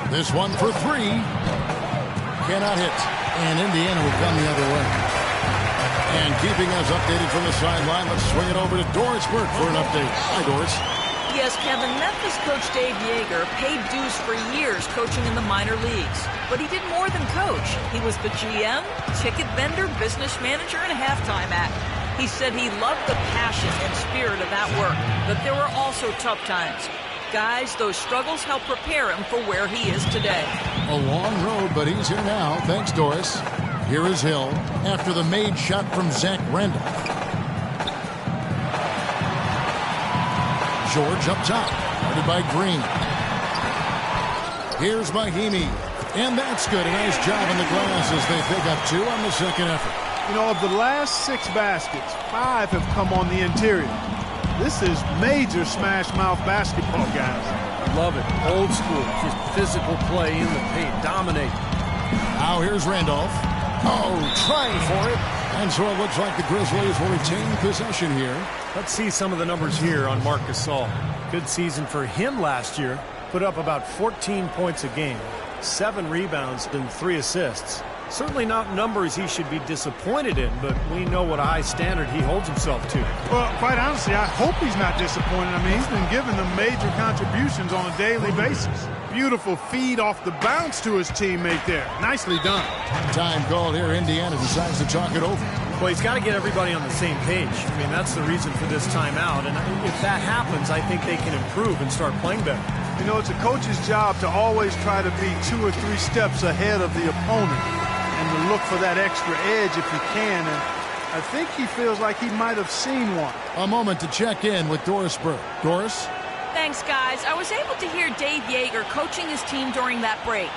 This one for 3. Cannot hit. And Indiana will come the other way. And keeping us updated from the sideline, let's swing it over to Doris Burke for an update. Hi, Doris. Yes, Kevin, Memphis coach Dave Yeager paid dues for years coaching in the minor leagues. But he did more than coach. He was the GM, ticket vendor, business manager, and halftime act. He said he loved the passion and spirit of that work, but there were also tough times. Guys, those struggles help prepare him for where he is today. A long road, but he's here now. Thanks, Doris. Here is Hill after the made shot from Zach Randolph. George up top, guarded by Green. Here's Mahimi, and that's good. A nice job on the glass as they pick up 2 on the second effort. You know, of the last 6 baskets, 5 have come on the interior. This is major smash-mouth basketball, guys. I love it. Old school. Just physical play in the paint. Dominate. Now here's Randolph. Oh, trying for it. And so it looks like the Grizzlies will retain possession here. Let's see some of the numbers here on Marc Gasol. Good season for him last year. Put up about 14 points a game. 7 rebounds and 3 assists. Certainly not numbers he should be disappointed in, but we know what a high standard he holds himself to. Well, quite honestly, I hope he's not disappointed. I mean, he's been giving them major contributions on a daily basis. Beautiful feed off the bounce to his teammate there. Nicely done. Time called here. Indiana decides to talk it over. Well, he's got to get everybody on the same page. I mean, that's the reason for this timeout. And if that happens, I think they can improve and start playing better. You know, it's a coach's job to always try to be 2 or 3 steps ahead of the opponent and to look for that extra edge if he can. And I think he feels like he might have seen one. A moment to check in with Doris Burke. Doris? Thanks, guys. I was able to hear Dave Yeager coaching his team during that break.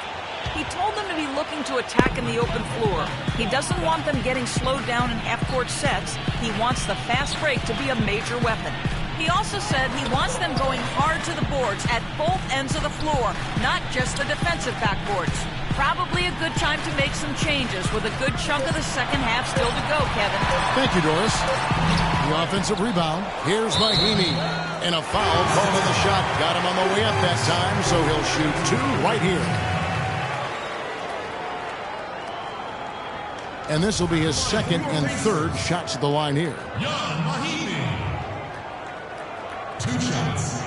He told them to be looking to attack in the open floor. He doesn't want them getting slowed down in half-court sets. He wants the fast break to be a major weapon. He also said he wants them going hard to the boards at both ends of the floor, not just the defensive backboards. Probably a good time to make some changes with a good chunk of the second half still to go, Kevin. Thank you, Doris. The offensive rebound. Here's Mahimi. And a foul called on the shot. Got him on the way up that time, so he'll shoot 2 right here. And this will be his second and third shots at the line here. Jan Mahimi. 2 shots.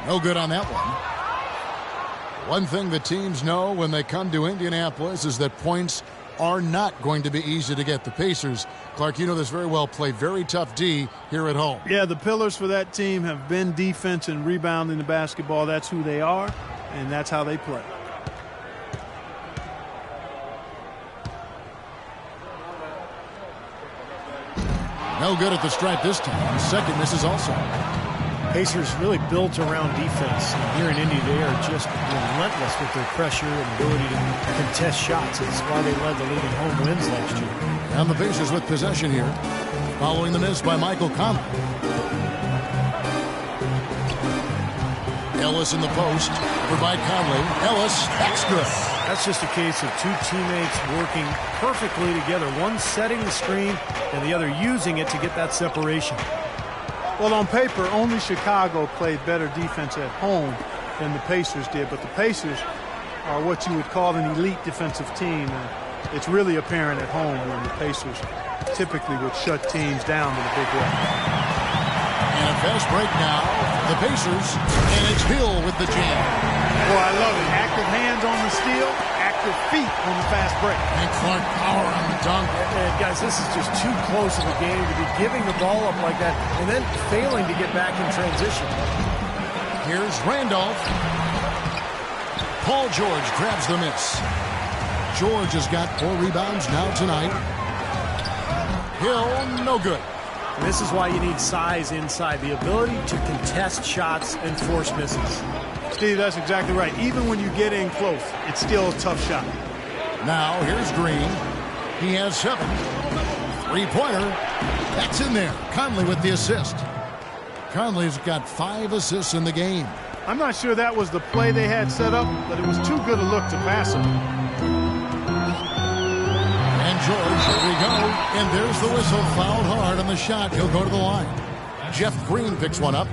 No good on that one. One thing the teams know when they come to Indianapolis is that points are not going to be easy to get. The Pacers, Clark, you know this very well, play very tough D here at home. Yeah, the pillars for that team have been defense and rebounding the basketball. That's who they are, and that's how they play. No good at the stripe this time. Second misses also. Pacers really built around defense. And here in Indy, they are just relentless with their pressure and ability to contest shots. It's why they led the league in home wins last year. And the Pacers with possession here, following the miss by Michael Conley. Ellis in the post, over by Conley. Ellis, that's good. That's just a case of 2 teammates working perfectly together. One setting the screen and the other using it to get that separation. Well, on paper, only Chicago played better defense at home than the Pacers did. But the Pacers are what you would call an elite defensive team. And it's really apparent at home when the Pacers typically would shut teams down in a big way. And a fast break now. The Pacers, and it's Hill with the jam. Boy, I love it. Active hands on the steal, active feet on the fast break. And Clark power on the dunk. And guys, this is just too close of a game to be giving the ball up like that and then failing to get back in transition. Here's Randolph. Paul George grabs the miss. George has got 4 rebounds now tonight. Hill, no good. And this is why you need size inside, the ability to contest shots and force misses. Steve, that's exactly right. Even when you get in close, it's still a tough shot. Now, here's Green. He has 7. 3-pointer. That's in there. Conley with the assist. Conley's got 5 assists in the game. I'm not sure that was the play they had set up, but it was too good a look to pass him. And George, here we go. And there's the whistle. Fouled hard on the shot. He'll go to the line. Jeff Green picks one up.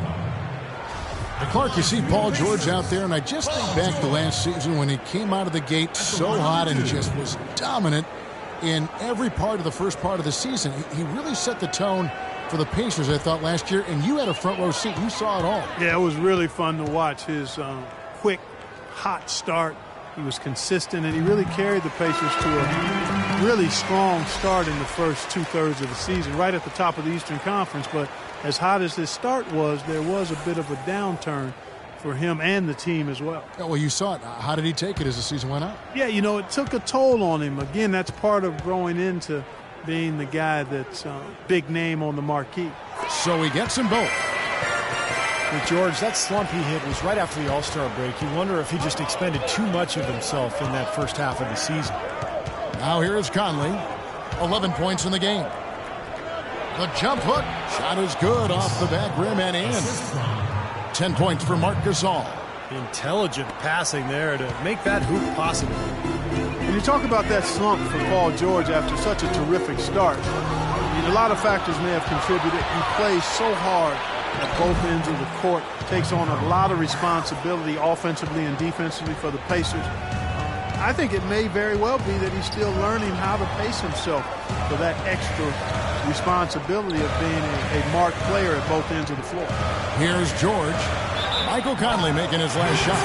Clark, you see Paul George out there, and I just think back to last season when he came out of the gate so hot and just was dominant in every part of the first part of the season. He really set the tone for the Pacers, I thought, last year, and you had a front row seat. You saw it all. Yeah, it was really fun to watch his quick, hot start. He was consistent, and he really carried the Pacers to a really strong start in the first 2/3 of the season, right at the top of the Eastern Conference. But as hot as his start was, there was a bit of a downturn for him and the team as well. Yeah, well, you saw it. How did he take it as the season went on? Yeah, you know, it took a toll on him. Again, that's part of growing into being the guy that's big name on the marquee. So he gets them both. With George, that slump he hit was right after the All-Star break. You wonder if he just expended too much of himself in that first half of the season. Now here is Conley. 11 points in the game. The jump hook. Shot is good off the back rim and in. 10 points for Marc Gasol. Intelligent passing there to make that hoop possible. When you talk about that slump for Paul George after such a terrific start, I mean, a lot of factors may have contributed. He plays so hard at both ends of the court, takes on a lot of responsibility offensively and defensively for the Pacers. I think it may very well be that he's still learning how to pace himself for that extra responsibility of being a marked player at both ends of the floor. Here's George. Michael Conley making his last shot.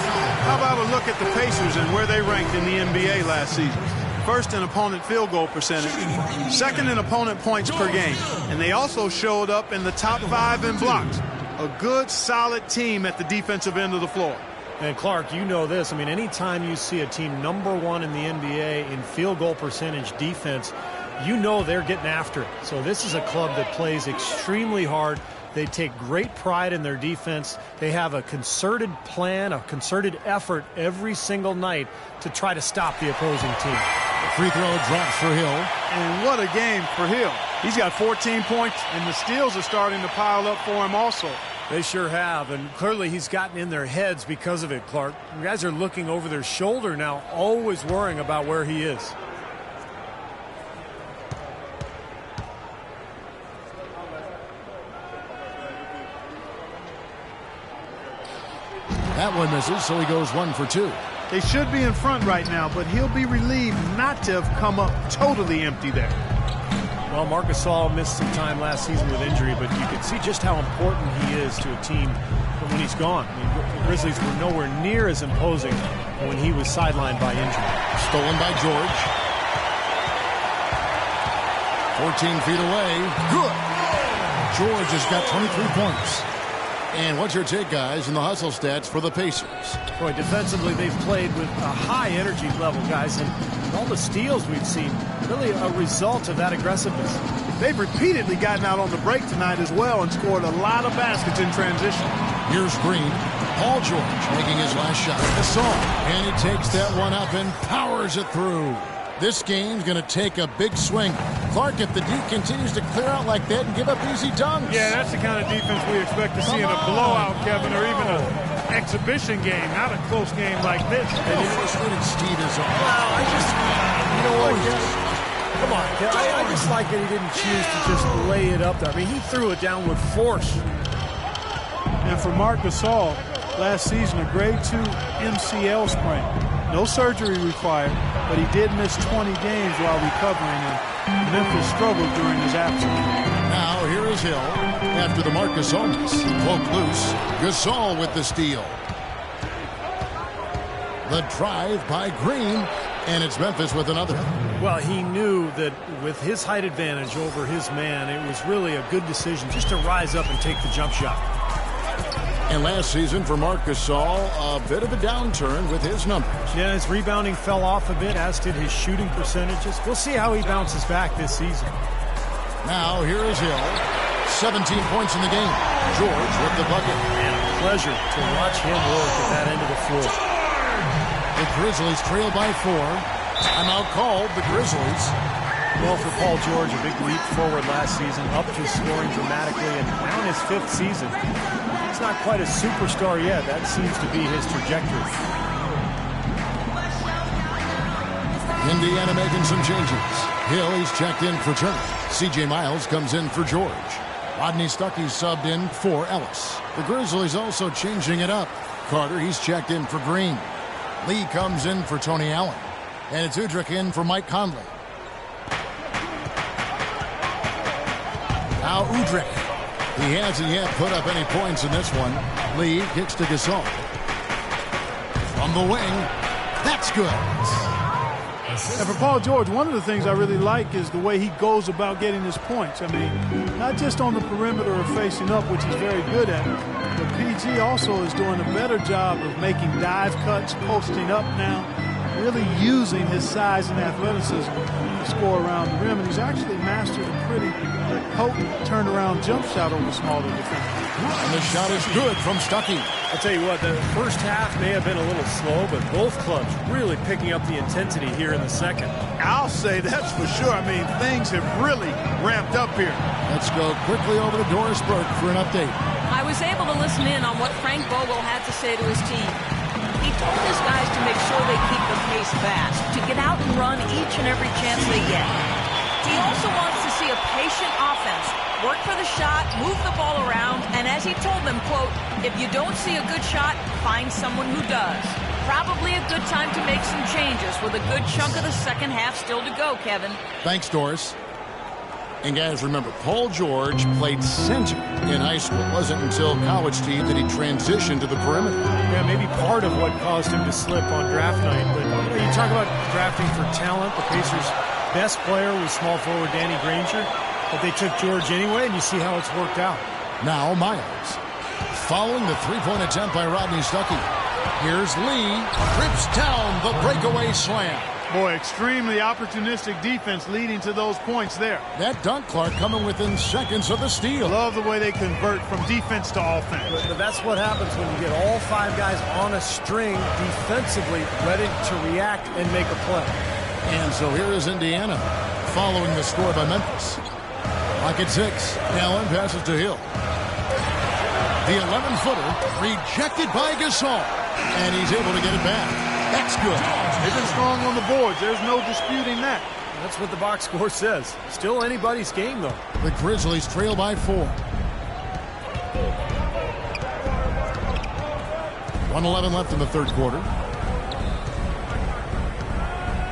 How about a look at the Pacers and where they ranked in the NBA last season? First in opponent field goal percentage, second in opponent points per game, and they also showed up in the top 5 in blocks. A good, solid team at the defensive end of the floor. And Clark, you know this. I mean, anytime you see a team #1 in the NBA in field goal percentage defense, you know they're getting after it. So this is a club that plays extremely hard. They take great pride in their defense. They have a concerted plan, a concerted effort every single night to try to stop the opposing team. The free throw drops for Hill. And what a game for Hill. He's got 14 points, and the steals are starting to pile up for him also. They sure have, and clearly he's gotten in their heads because of it, Clark. You guys are looking over their shoulder now, always worrying about where he is. That one misses, so he goes 1 for 2. They should be in front right now, but he'll be relieved not to have come up totally empty there. Well, Marc Gasol missed some time last season with injury, but you can see just how important he is to a team when he's gone. I mean, the Grizzlies were nowhere near as imposing when he was sidelined by injury. Stolen by George. 14 feet away. Good. George has got 23 points. And what's your take, guys, in the hustle stats for the Pacers? Boy, defensively, they've played with a high energy level, guys, and all the steals we've seen, really a result of that aggressiveness. They've repeatedly gotten out on the break tonight as well and scored a lot of baskets in transition. Here's Green. Paul George making his last shot. Gasol. And he takes that one up and powers it through. This game's going to take a big swing. Clark, if the D continues to clear out like that and give up easy dunks. Yeah, that's the kind of defense we expect to see in a blowout, Kevin, or even an exhibition game, not a close game like this. And you frustrated Steve is on. Well, you know what, come on, I just like that he didn't choose to just lay it up there. I mean, he threw it down with force. And for Marc Gasol, last season, a grade 2 MCL sprain. No surgery required, but he did miss 20 games while recovering, and Memphis struggled during his absence. Now here is Hill after the Marc Gasol miss. Poke loose. Gasol with the steal. The drive by Green, and it's Memphis with another. Well, he knew that with his height advantage over his man, it was really a good decision just to rise up and take the jump shot. And last season for Marc Gasol, a bit of a downturn with his numbers. Yeah, his rebounding fell off a bit, as did his shooting percentages. We'll see how he bounces back this season. Now here is Hill. 17 points in the game. George with the bucket. And a pleasure to watch him work at that end of the floor. The Grizzlies trail by 4. Timeout called, the Grizzlies. Well, for Paul George, a big leap forward last season, up to scoring dramatically, and now in his 5th season. He's not quite a superstar yet. That seems to be his trajectory. Indiana making some changes. Hill, he's checked in for Turner. C.J. Miles comes in for George. Rodney Stuckey subbed in for Ellis. The Grizzlies also changing it up. Carter, he's checked in for Green. Lee comes in for Tony Allen. And it's Udrich in for Mike Conley. Now Udrich. He hasn't yet put up any points in this one. Lee kicks to Gasol. From the wing. That's good. And for Paul George, one of the things I really like is the way he goes about getting his points. I mean, not just on the perimeter or facing up, which he's very good at, but PG also is doing a better job of making dive cuts, posting up now, really using his size and athleticism to score around the rim. And he's actually mastered a pretty potent turnaround jump shot over smaller defenders. And the shot is good from Stuckey. I'll tell you what, the first half may have been a little slow, but both clubs really picking up the intensity here in the second. I'll say that's for sure. I mean, things have really ramped up here. Let's go quickly over to Doris Burke for an update. I was able to listen in on what Frank Vogel had to say to his team. He told his guys to make sure they keep the pace fast, to get out and run each and every chance they get. He also wants to see a patient offense, work for the shot, move the ball around, and as he told them, quote, if you don't see a good shot, find someone who does. Probably a good time to make some changes with a good chunk of the second half still to go, Kevin. Thanks, Doris. And guys, remember, Paul George played center in high school. It wasn't until college team that he transitioned to the perimeter. Yeah, maybe part of what caused him to slip on draft night. But you talk about drafting for talent. The Pacers' best player was small forward Danny Granger. But they took George anyway, and you see how it's worked out. Now Miles. Following the three-point attempt by Rodney Stuckey. Here's Lee. Trips down the breakaway slam. Boy, extremely opportunistic defense leading to those points there. That dunk, Clark, coming within seconds of the steal. Love the way they convert from defense to offense. But that's what happens when you get all five guys on a string defensively ready to react and make a play. And so here is Indiana following the score by Memphis. Clock at 6. Allen passes to Hill. The 11-footer rejected by Gasol. And he's able to get it back. That's good. They've been strong on the boards. There's no disputing that. That's what the box score says. Still anybody's game, though. The Grizzlies trail by 4. 1:11 left in the third quarter.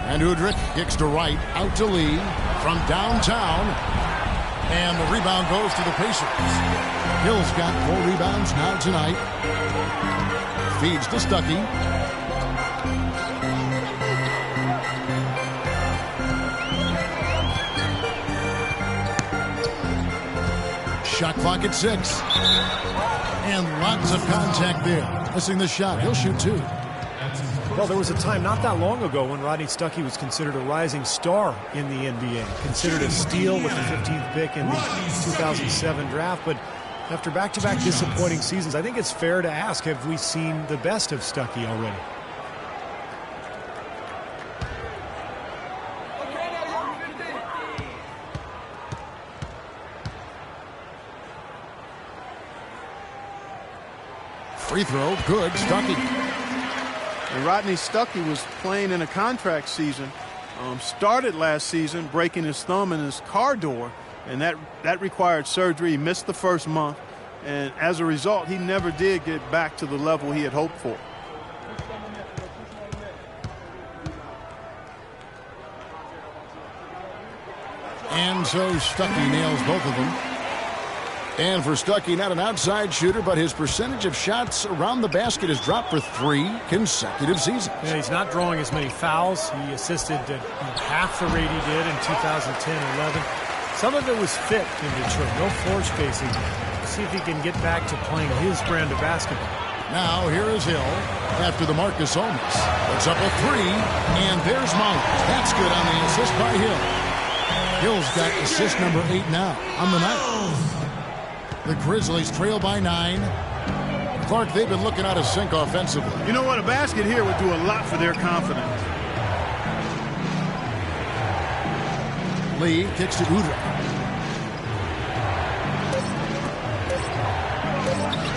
And Udrich kicks to right, out to Lee from downtown. And the rebound goes to the Pacers. Hill's got 4 rebounds now tonight. Feeds to Stuckey. Shot clock at 6. And lots of contact there. Missing the shot. He'll shoot 2. Well, there was a time not that long ago when Rodney Stuckey was considered a rising star in the NBA. Considered a steal with the 15th pick in the 2007 draft. But after back-to-back disappointing seasons, I think it's fair to ask, have we seen the best of Stuckey already? Free throw, good. Stuckey. And Rodney Stuckey was playing in a contract season. Started last season breaking his thumb in his car door, and that required surgery. He missed the first month, and as a result, he never did get back to the level he had hoped for. And so Stuckey nails both of them. And for Stuckey, not an outside shooter, but his percentage of shots around the basket has dropped for 3 consecutive seasons. Yeah, he's not drawing as many fouls. He assisted at half the rate he did in 2010-11. Some of it was fit in Detroit. No floor spacing. Let's see if he can get back to playing his brand of basketball. Now here is Hill after the Marcus Olmos. Puts up a 3, and there's Mullins. That's good on the assist by Hill. Hill's got assist number 8 now on the night. The Grizzlies trail by 9. Clark, they've been looking out of sync offensively. You know what? A basket here would do a lot for their confidence. Lee kicks to Udrich.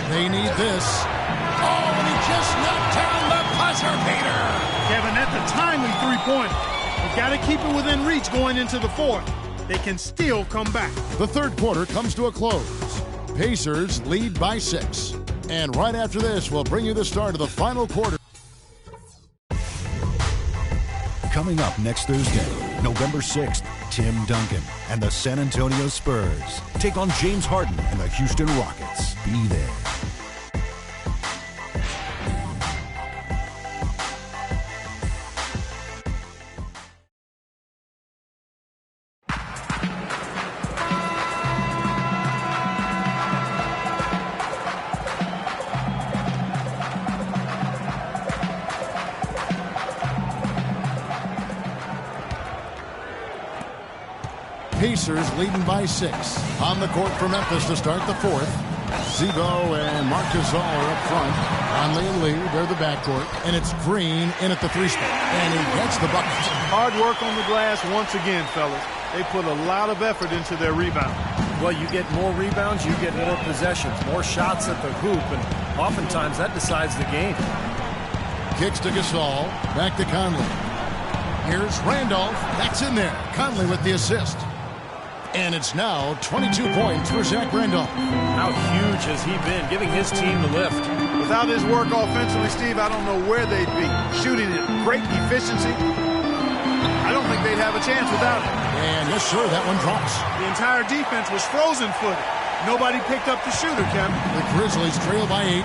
They need this. Oh, and he just knocked down the buzzer beater. Kevin, that's a timely three-pointer. You've got to keep it within reach going into the fourth. They can still come back. The third quarter comes to a close. Pacers lead by 6. And right after this, we'll bring you the start of the final quarter. Coming up next Thursday, November 6th, Tim Duncan and the San Antonio Spurs take on James Harden and the Houston Rockets. Be there. Pacers leading by 6. On the court for Memphis to start the fourth. Zebo and Marc Gasol are up front. Conley and Lee, they're the backcourt. And it's Green in at the 3 spot. And he gets the bucket. Hard work on the glass once again, fellas. They put a lot of effort into their rebound. Well, you get more rebounds, you get more possessions, more shots at the hoop, and oftentimes that decides the game. Kicks to Gasol. Back to Conley. Here's Randolph. That's in there. Conley with the assist. And it's now 22 points for Zach Randolph. How huge has he been, giving his team the lift? Without his work offensively, Steve, I don't know where they'd be. Shooting at great efficiency. I don't think they'd have a chance without him. And yes, sir, that one drops. The entire defense was frozen-footed. Nobody picked up the shooter, Kevin. The Grizzlies trail by 8.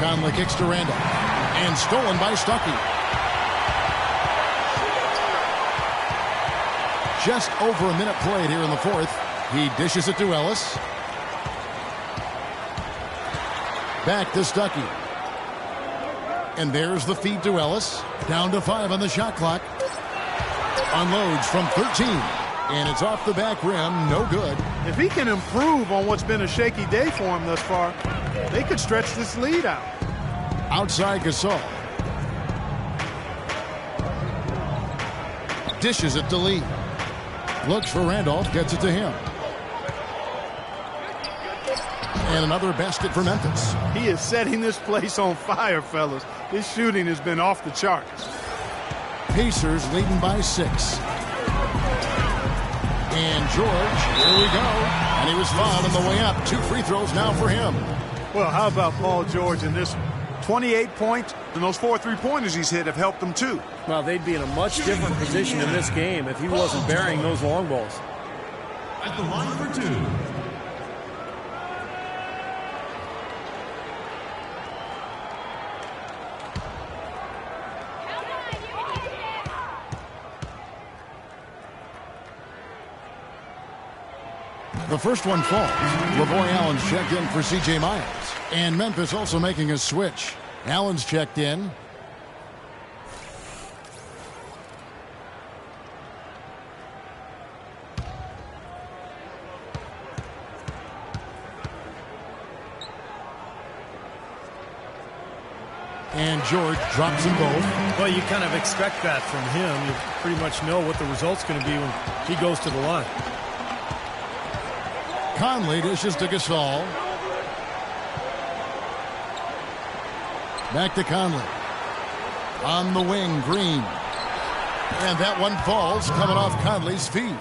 Conley kicks to Randall. And stolen by Stuckey. Just over a minute played here in the fourth. He dishes it to Ellis. Back to Stuckey. And there's the feed to Ellis. Down to 5 on the shot clock. Unloads from 13. And it's off the back rim. No good. If he can improve on what's been a shaky day for him thus far, they could stretch this lead out. Outside Gasol. Dishes it to Lee. Looks for Randolph. Gets it to him. And another basket for Memphis. He is setting this place on fire, fellas. His shooting has been off the charts. Pacers leading by 6. And George, here we go. And he was fouled on the way up. 2 free throws now for him. Well, how about Paul George in this one? 28 points, and those 4 3-pointers he's hit have helped him too. Well, they'd be in a much different position in this game if he wasn't burying those long balls. At the line for 2. The first one falls. LaVoy Allen's checked in for C.J. Myers. And Memphis also making a switch. Allen's checked in. And George drops them both. Well, you kind of expect that from him. You pretty much know what the result's going to be when he goes to the line. Conley dishes to Gasol. Back to Conley. On the wing, Green. And that one falls, coming off Conley's feet.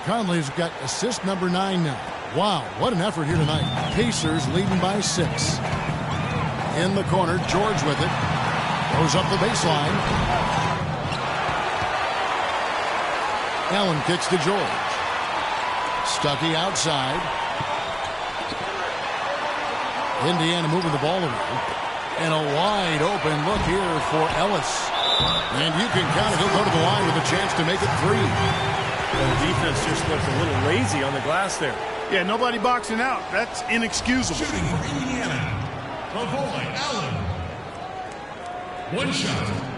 Conley's got assist number 9 now. Wow, what an effort here tonight. Pacers leading by 6. In the corner, George with it. Goes up the baseline. Allen kicks to George. Stuckey outside. Indiana moving the ball around. And a wide open look here for Ellis. And you can count it. He'll go to the line with a chance to make it 3. The defense just looked a little lazy on the glass there. Yeah, nobody boxing out. That's inexcusable. Shooting for Indiana. LaVoy Allen. One shot.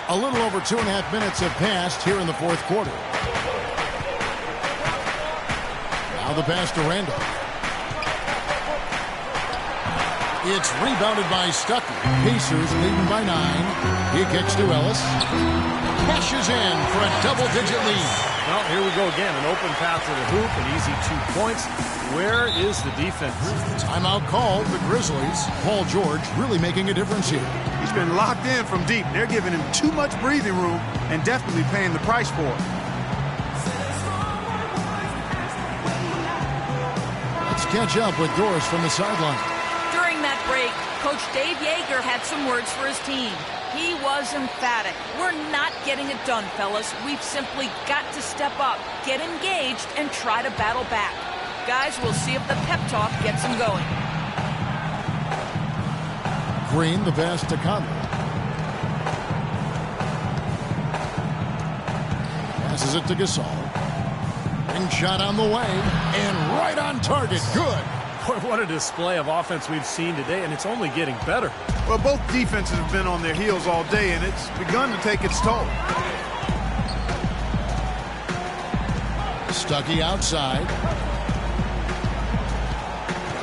A little over 2.5 minutes have passed here in the fourth quarter. Now the pass to Randall. It's rebounded by Stuckey. Pacers leading by 9. He kicks to Ellis. Cashes in for a double-digit lead. Well, here we go again. An open path to the hoop, an easy 2 points. Where is the defense? Timeout called. The Grizzlies. Paul George really making a difference here. He's been locked in from deep. They're giving him too much breathing room and definitely paying the price for it. Let's catch up with Doris from the sideline. During that break, Coach Dave Yeager had some words for his team. He was emphatic. We're not getting it done, fellas. We've simply got to step up, get engaged, and try to battle back. Guys, we'll see if the pep talk gets them going. Green, the pass to Conley. Passes it to Gasol. And shot on the way. And right on target. Good. Boy, what a display of offense we've seen today, and it's only getting better. Well, both defenses have been on their heels all day, and it's begun to take its toll. Stuckey outside.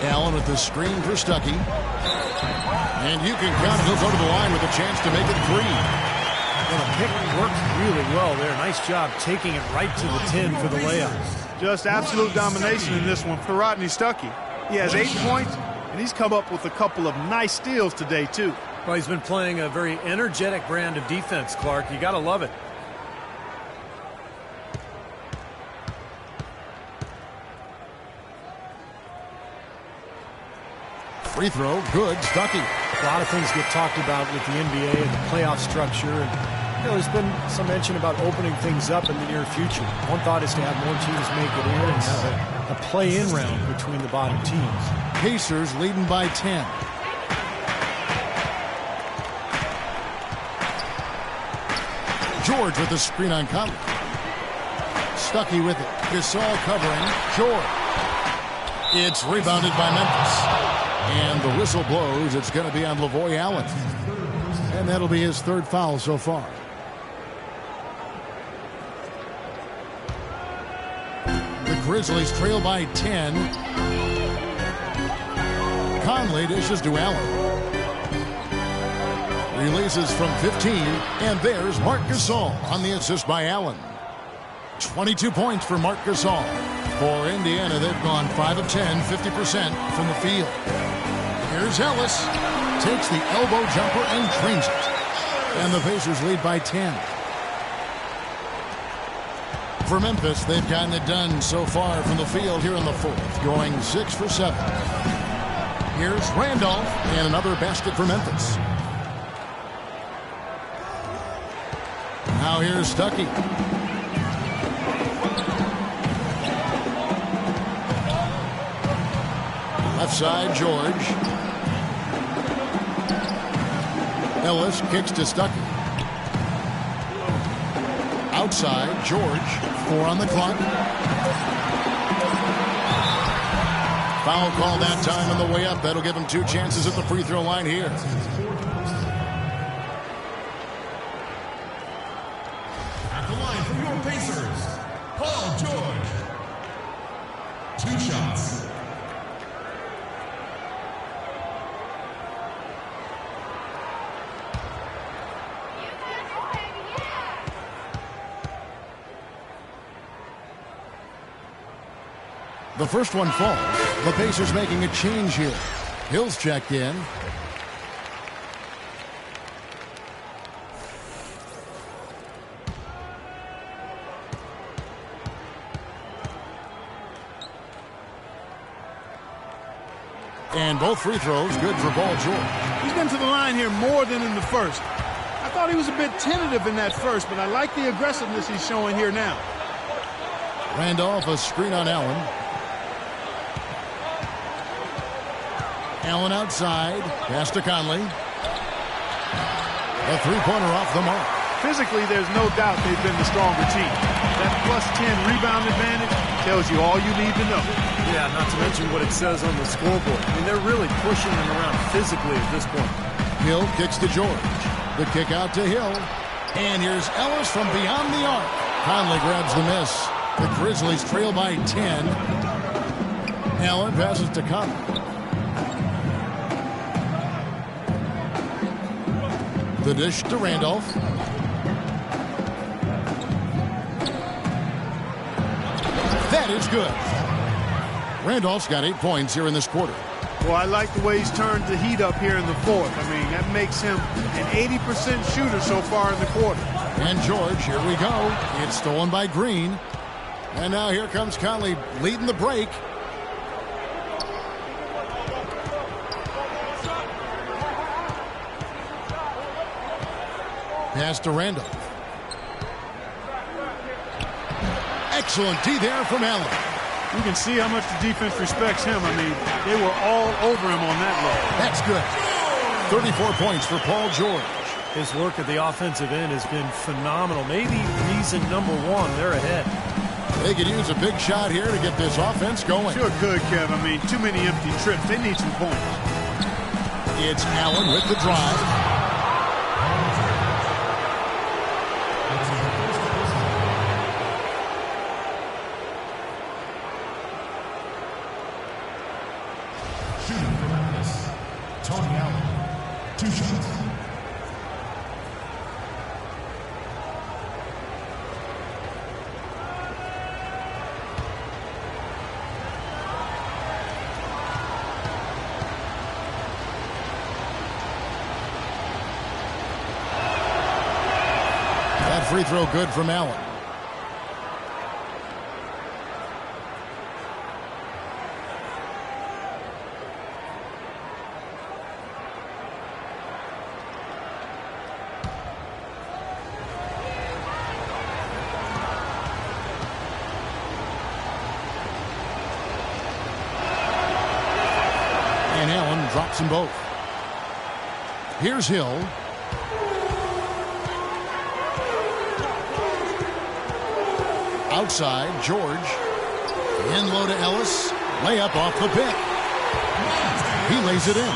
Allen with the screen for Stuckey. And you can count it. He'll go to the line with a chance to make it 3. Well, the pick worked really well there. Nice job taking it right to the 10 for the layup. Just absolute domination in this one for Rodney Stuckey. He has 8 points And he's come up with a couple of nice steals today, too. Well, he's been playing a very energetic brand of defense, Clark. You got to love it. Free throw, good. Stuckey. A lot of things get talked about with the NBA and the playoff structure. And, there's been some mention about opening things up in the near future. One thought is to have more teams make it in and have a play-in round between the bottom teams. Pacers leading by 10. George with the screen on Conley. Stuckey with it. Gasol covering. George. It's rebounded by Memphis. And the whistle blows. It's going to be on Lavoy Allen. And that'll be his third foul so far. The Grizzlies trail by 10. Conley dishes to Allen. Releases from 15. And there's Marc Gasol on the assist by Allen. 22 points for Marc Gasol. For Indiana, they've gone 5 of 10, 50% from the field. Here's Ellis. Takes the elbow jumper and drains it. And the Pacers lead by 10. For Memphis, they've gotten it done so far from the field here in the fourth, going 6 for 7. Here's Randolph, and another basket for Memphis. Now here's Stuckey. Left side, George. Ellis kicks to Stuckey. Outside, George. 4 on the clock. Foul call that time on the way up. That'll give him 2 chances at the free throw line here. At the line from your Pacers, Paul George. 2 shots. The first one falls. The Pacers making a change here. Hill's checked in. And both free throws good for Paul George. He's been to the line here more than in the first. I thought he was a bit tentative in that first, but I like the aggressiveness he's showing here now. Randolph, a screen on Allen. Allen outside. Pass to Conley. A three-pointer off the mark. Physically, there's no doubt they've been the stronger team. That +10 rebound advantage tells you all you need to know. Yeah, not to mention what it says on the scoreboard. I mean, they're really pushing them around physically at this point. Hill kicks to George. The kick out to Hill. And here's Ellis from beyond the arc. Conley grabs the miss. The Grizzlies trail by 10. Allen passes to Conley. The dish to Randolph. That is good. Randolph's got 8 points here in this quarter. Well, I like the way he's turned the heat up here in the fourth. I mean, that makes him an 80% shooter so far in the quarter. And George, here we go. It's stolen by Green. And now here comes Conley leading the break. Pass to Randolph. Excellent D there from Allen. You can see how much the defense respects him. I mean, they were all over him on that low. That's good. 34 points for Paul George. His work at the offensive end has been phenomenal. Maybe reason number 1, they're ahead. They could use a big shot here to get this offense going. Sure could, Kev. I mean, too many empty trips. They need some points. It's Allen with the drive. Shooting for Memphis, Tony Allen. 2 shots. Second free throw good from Allen. And Allen drops them both. Here's Hill. Outside, George. In low to Ellis. Layup off the pick. He lays it in.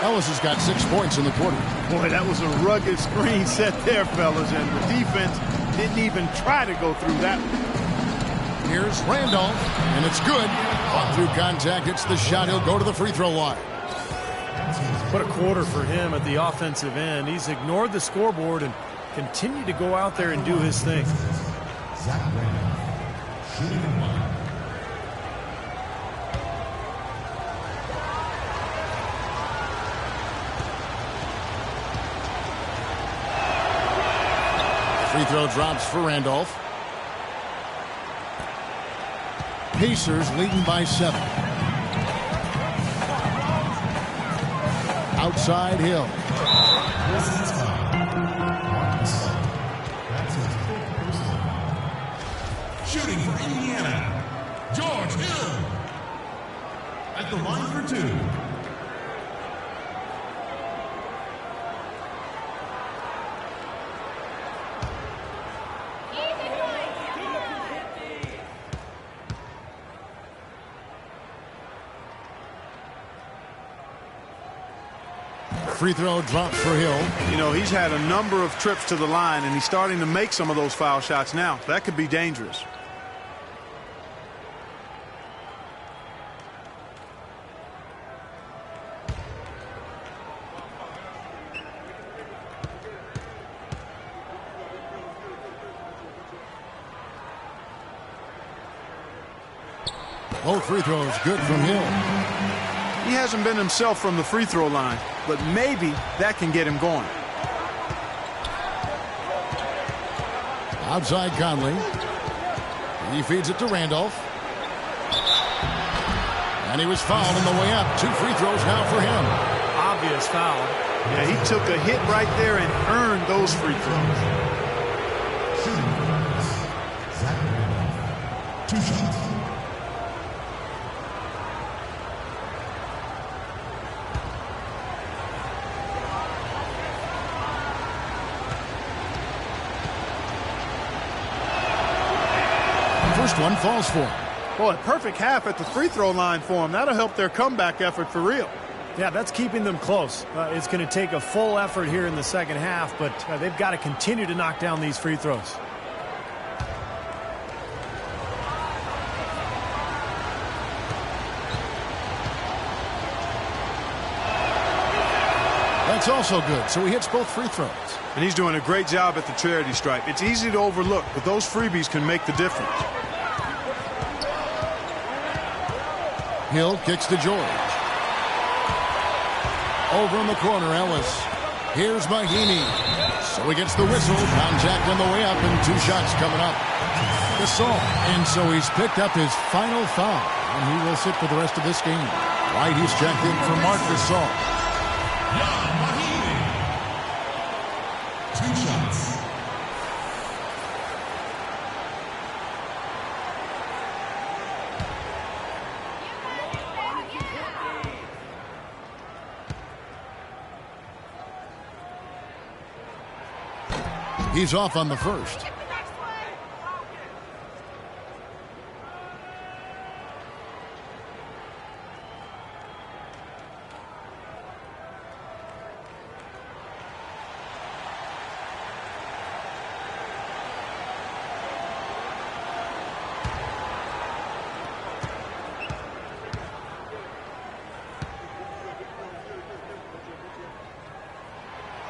Ellis has got 6 points in the quarter. Boy, that was a rugged screen set there, fellas, and the defense didn't even try to go through that one. Here's Randolph, and it's good. Fought through contact, hits the shot. He'll go to the free throw line. What a quarter for him at the offensive end. He's ignored the scoreboard and continued to go out there and do his thing. Free throw drops for Randolph. Pacers leading by 7. Outside Hill. Shooting for Indiana, George Hill. At the line for 2. Free throw drops for Hill. You know, he's had a number of trips to the line, and he's starting to make some of those foul shots now. That could be dangerous. Both free throws good from Hill. He hasn't been himself from the free throw line, but maybe that can get him going. Outside Conley. He feeds it to Randolph. And he was fouled on the way up. 2 free throws now for him. Obvious foul. Yeah, he took a hit right there and earned those free throws. Zach Randolph. 2 shots. First one falls for him. Boy, perfect half at the free throw line for him. That'll help their comeback effort for real. Yeah, that's keeping them close. It's going to take a full effort here in the second half, but they've got to continue to knock down these free throws. That's also good, so he hits both free throws. And he's doing a great job at the charity stripe. It's easy to overlook, but those freebies can make the difference. Hill kicks to George. Over in the corner, Ellis. Here's Mahinmi. So he gets the whistle. Contact on the way up, and 2 shots coming up. Gasol. And so he's picked up his final foul, and he will sit for the rest of this game. White, he's checked in for Marc Gasol. Mahinmi. 2 shots. He's off on the first.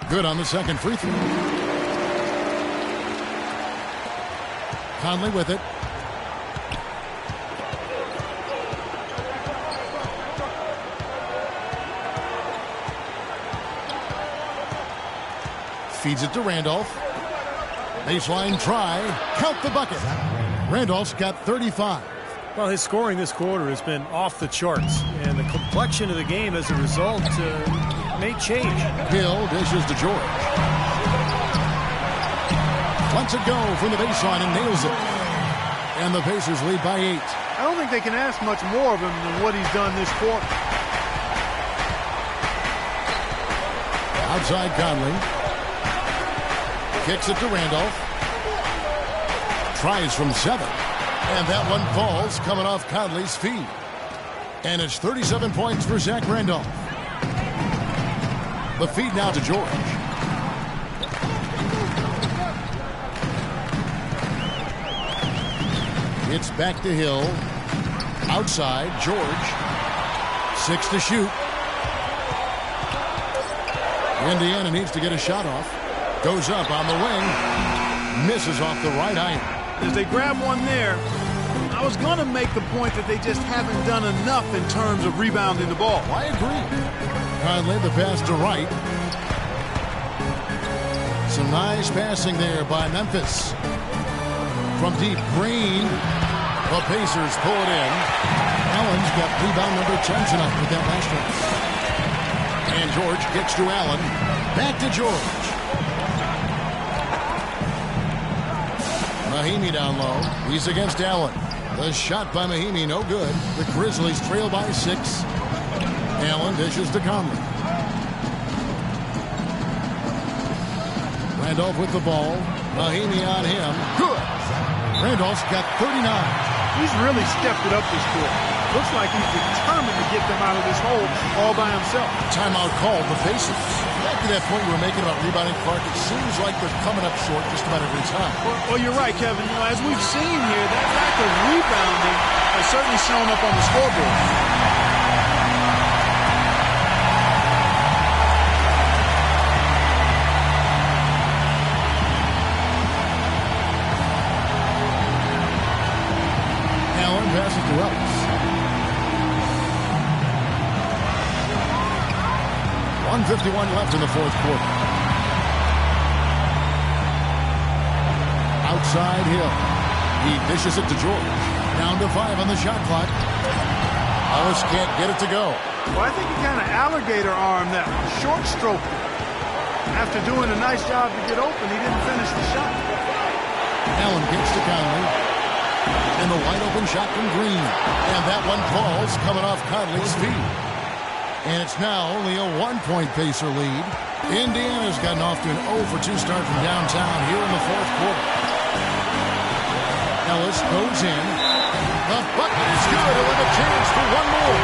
Good on the second free throw. Conley with it. Feeds it to Randolph. Baseline try. Count the bucket. Randolph's got 35. Well, his scoring this quarter has been off the charts, and the complexion of the game as a result may change. Hill dishes to George. Lets it go from the baseline and nails it. And the Pacers lead by 8. I don't think they can ask much more of him than what he's done this quarter. Outside Conley. Kicks it to Randolph. Tries from 7. And that one falls coming off Conley's feet. And it's 37 points for Zach Randolph. The feed now to George. It's back to Hill. Outside, George. 6 to shoot. Indiana needs to get a shot off. Goes up on the wing. Misses off the right iron. As they grab one there, I was going to make the point that they just haven't done enough in terms of rebounding the ball. I agree. Conley the pass to Wright. Some nice passing there by Memphis. From deep, Green. The Pacers pull it in. Allen's got rebound number 10 tonight with that last one. And George gets to Allen. Back to George. Mahinmi down low. He's against Allen. The shot by Mahinmi, no good. The Grizzlies trail by 6. Allen dishes to Conley. Randolph with the ball. Mahinmi on him. Good. Randolph's got 39. He's really stepped it up this quarter. Looks like he's determined to get them out of this hole all by himself. Timeout called the Pacers. Back to that point we were making about rebounding, Clark, it seems like they're coming up short just about every time. Well, you're right, Kevin. You know, as we've seen here, that lack of rebounding has certainly shown up on the scoreboard. Allen passes to Ellis. 1:51 left in the fourth quarter. Outside Hill. He dishes it to George. Down to 5 on the shot clock. Ellis can't get it to go. Well, I think he kind of alligator armed that short stroke. After doing a nice job to get open, he didn't finish the shot. Allen gets to Conley. And the wide open shot from Green. And that one falls coming off Conley's feet. And it's now only a 1-point Pacer lead. Indiana's gotten off to an 0-for-2 start from downtown here in the fourth quarter. Ellis goes in. The bucket is good. He'll have a chance for one more.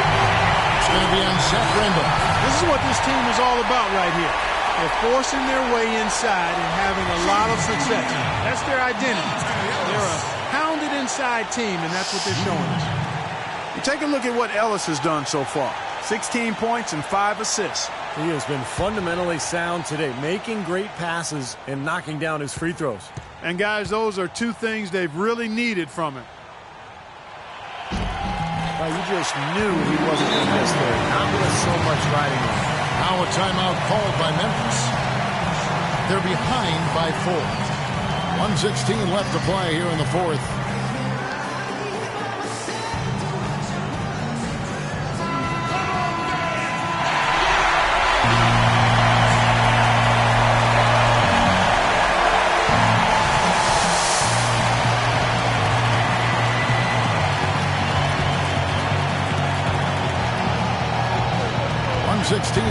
It's going to be on Zach Randolph. This is what this team is all about right here. They're forcing their way inside and having a lot of success. That's their identity. They're a pounded inside team, and that's what they're showing us. You take a look at what Ellis has done so far. 16 points and 5 assists. He has been fundamentally sound today, making great passes and knocking down his free throws. And, guys, those are two things they've really needed from him. Well, you just knew he wasn't going to miss there. Not with so much riding on. Now a timeout called by Memphis. They're behind by 4. 1:16 left to play here in the fourth.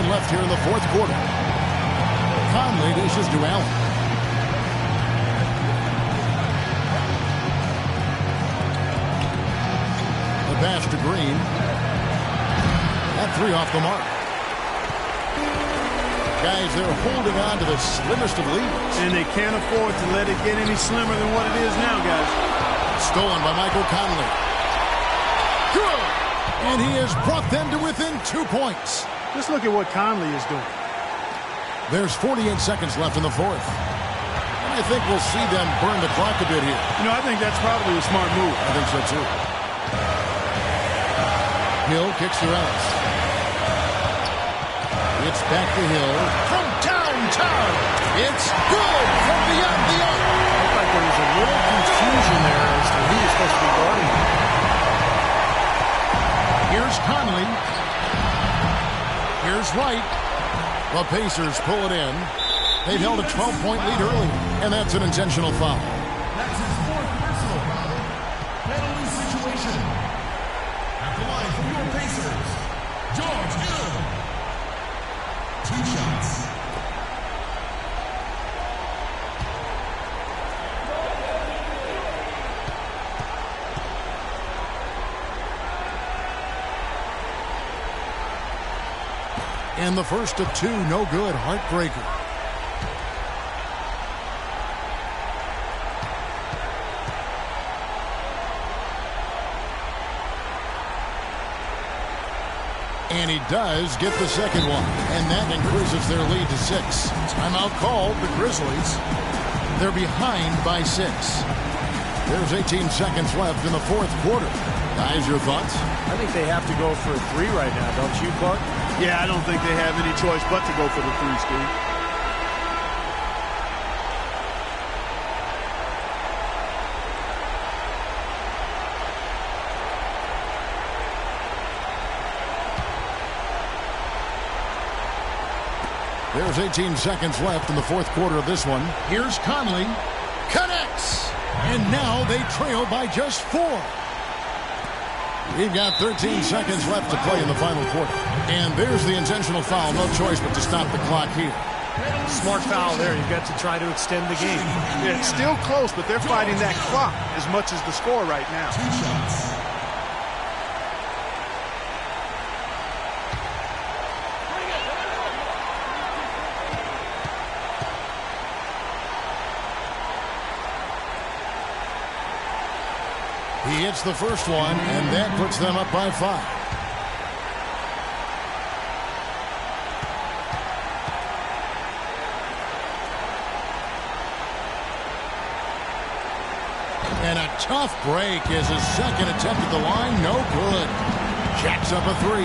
Left here in the fourth quarter. Conley dishes to Allen. The pass to Green. That 3 off the mark. Guys, they're holding on to the slimmest of leads. And they can't afford to let it get any slimmer than what it is now, guys. Stolen by Michael Conley. Good! And he has brought them to within 2 points. Just look at what Conley is doing. There's 48 seconds left in the fourth. And I think we'll see them burn the clock a bit here. You know, I think that's probably a smart move. I think so, too. Hill kicks to Ellis. It's back to Hill. From downtown. It's good from beyond the arc. The Pacers pull it in. They've held a 12-point lead early, and that's an intentional foul. That's his fourth personal foul. Penalty situation. At the line for your Pacers, George Hill. 2 shots. And the first of 2, no good. Heartbreaker. And he does get the second one. And that increases their lead to 6. Timeout called, the Grizzlies. They're behind by 6. There's 18 seconds left in the fourth quarter. Guys, your thoughts? I think they have to go for a 3 right now, don't you, Clark? Yeah, I don't think they have any choice but to go for the 3, Steve. There's 18 seconds left in the fourth quarter of this one. Here's Conley. Connects! And now they trail by just 4. We've got 13 seconds left to play in the final quarter. And there's the intentional foul. No choice but to stop the clock here. Smart foul there. You've got to try to extend the game. Yeah, it's still close, but they're fighting that clock as much as the score right now. 2 shots. He hits the first one, and that puts them up by 5. And a tough break is his second attempt at the line. No good. Jacks up a 3.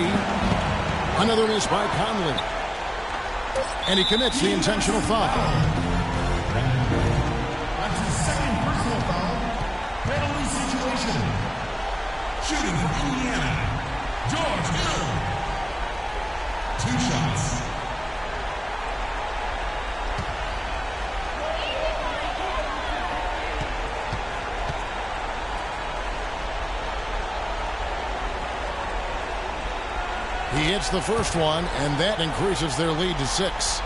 Another miss by Conley. And he commits the intentional foul. That's his second personal foul. Penalty situation. Shooting for Indiana, George Hill. 2 shots. He hits the first one, and that increases their lead to 6.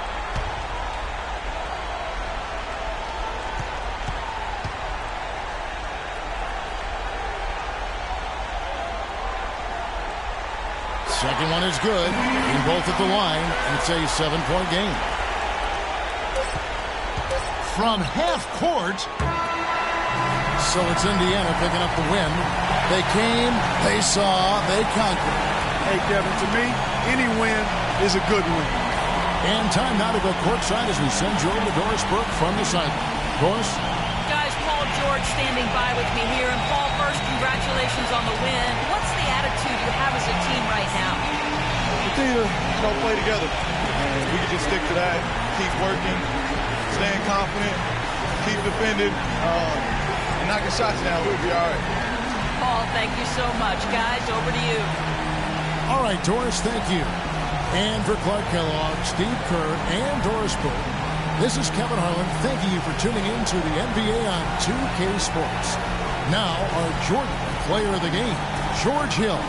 Second one is good. In both at the line, and it's a 7-point game. From half court. So it's Indiana picking up the win. They came, they saw, they conquered. Hey, Kevin, to me, any win is a good win. And time now to go courtside as we send you over to Doris Burke from the sideline. Doris? Guys, Paul George standing by with me here. And Paul, first, congratulations on the win. What's the attitude you have as a team right now? Continue to play together. And we can just stick to that, keep working, staying confident, keep defending, and knocking shots down. We'll be all right. Paul, thank you so much. Guys, over to you. All right, Doris, thank you. And for Clark Kellogg, Steve Kerr, and Doris Burke, this is Kevin Harlan thanking you for tuning in to the NBA on 2K Sports. Now, our Jordan player of the game, George Hill.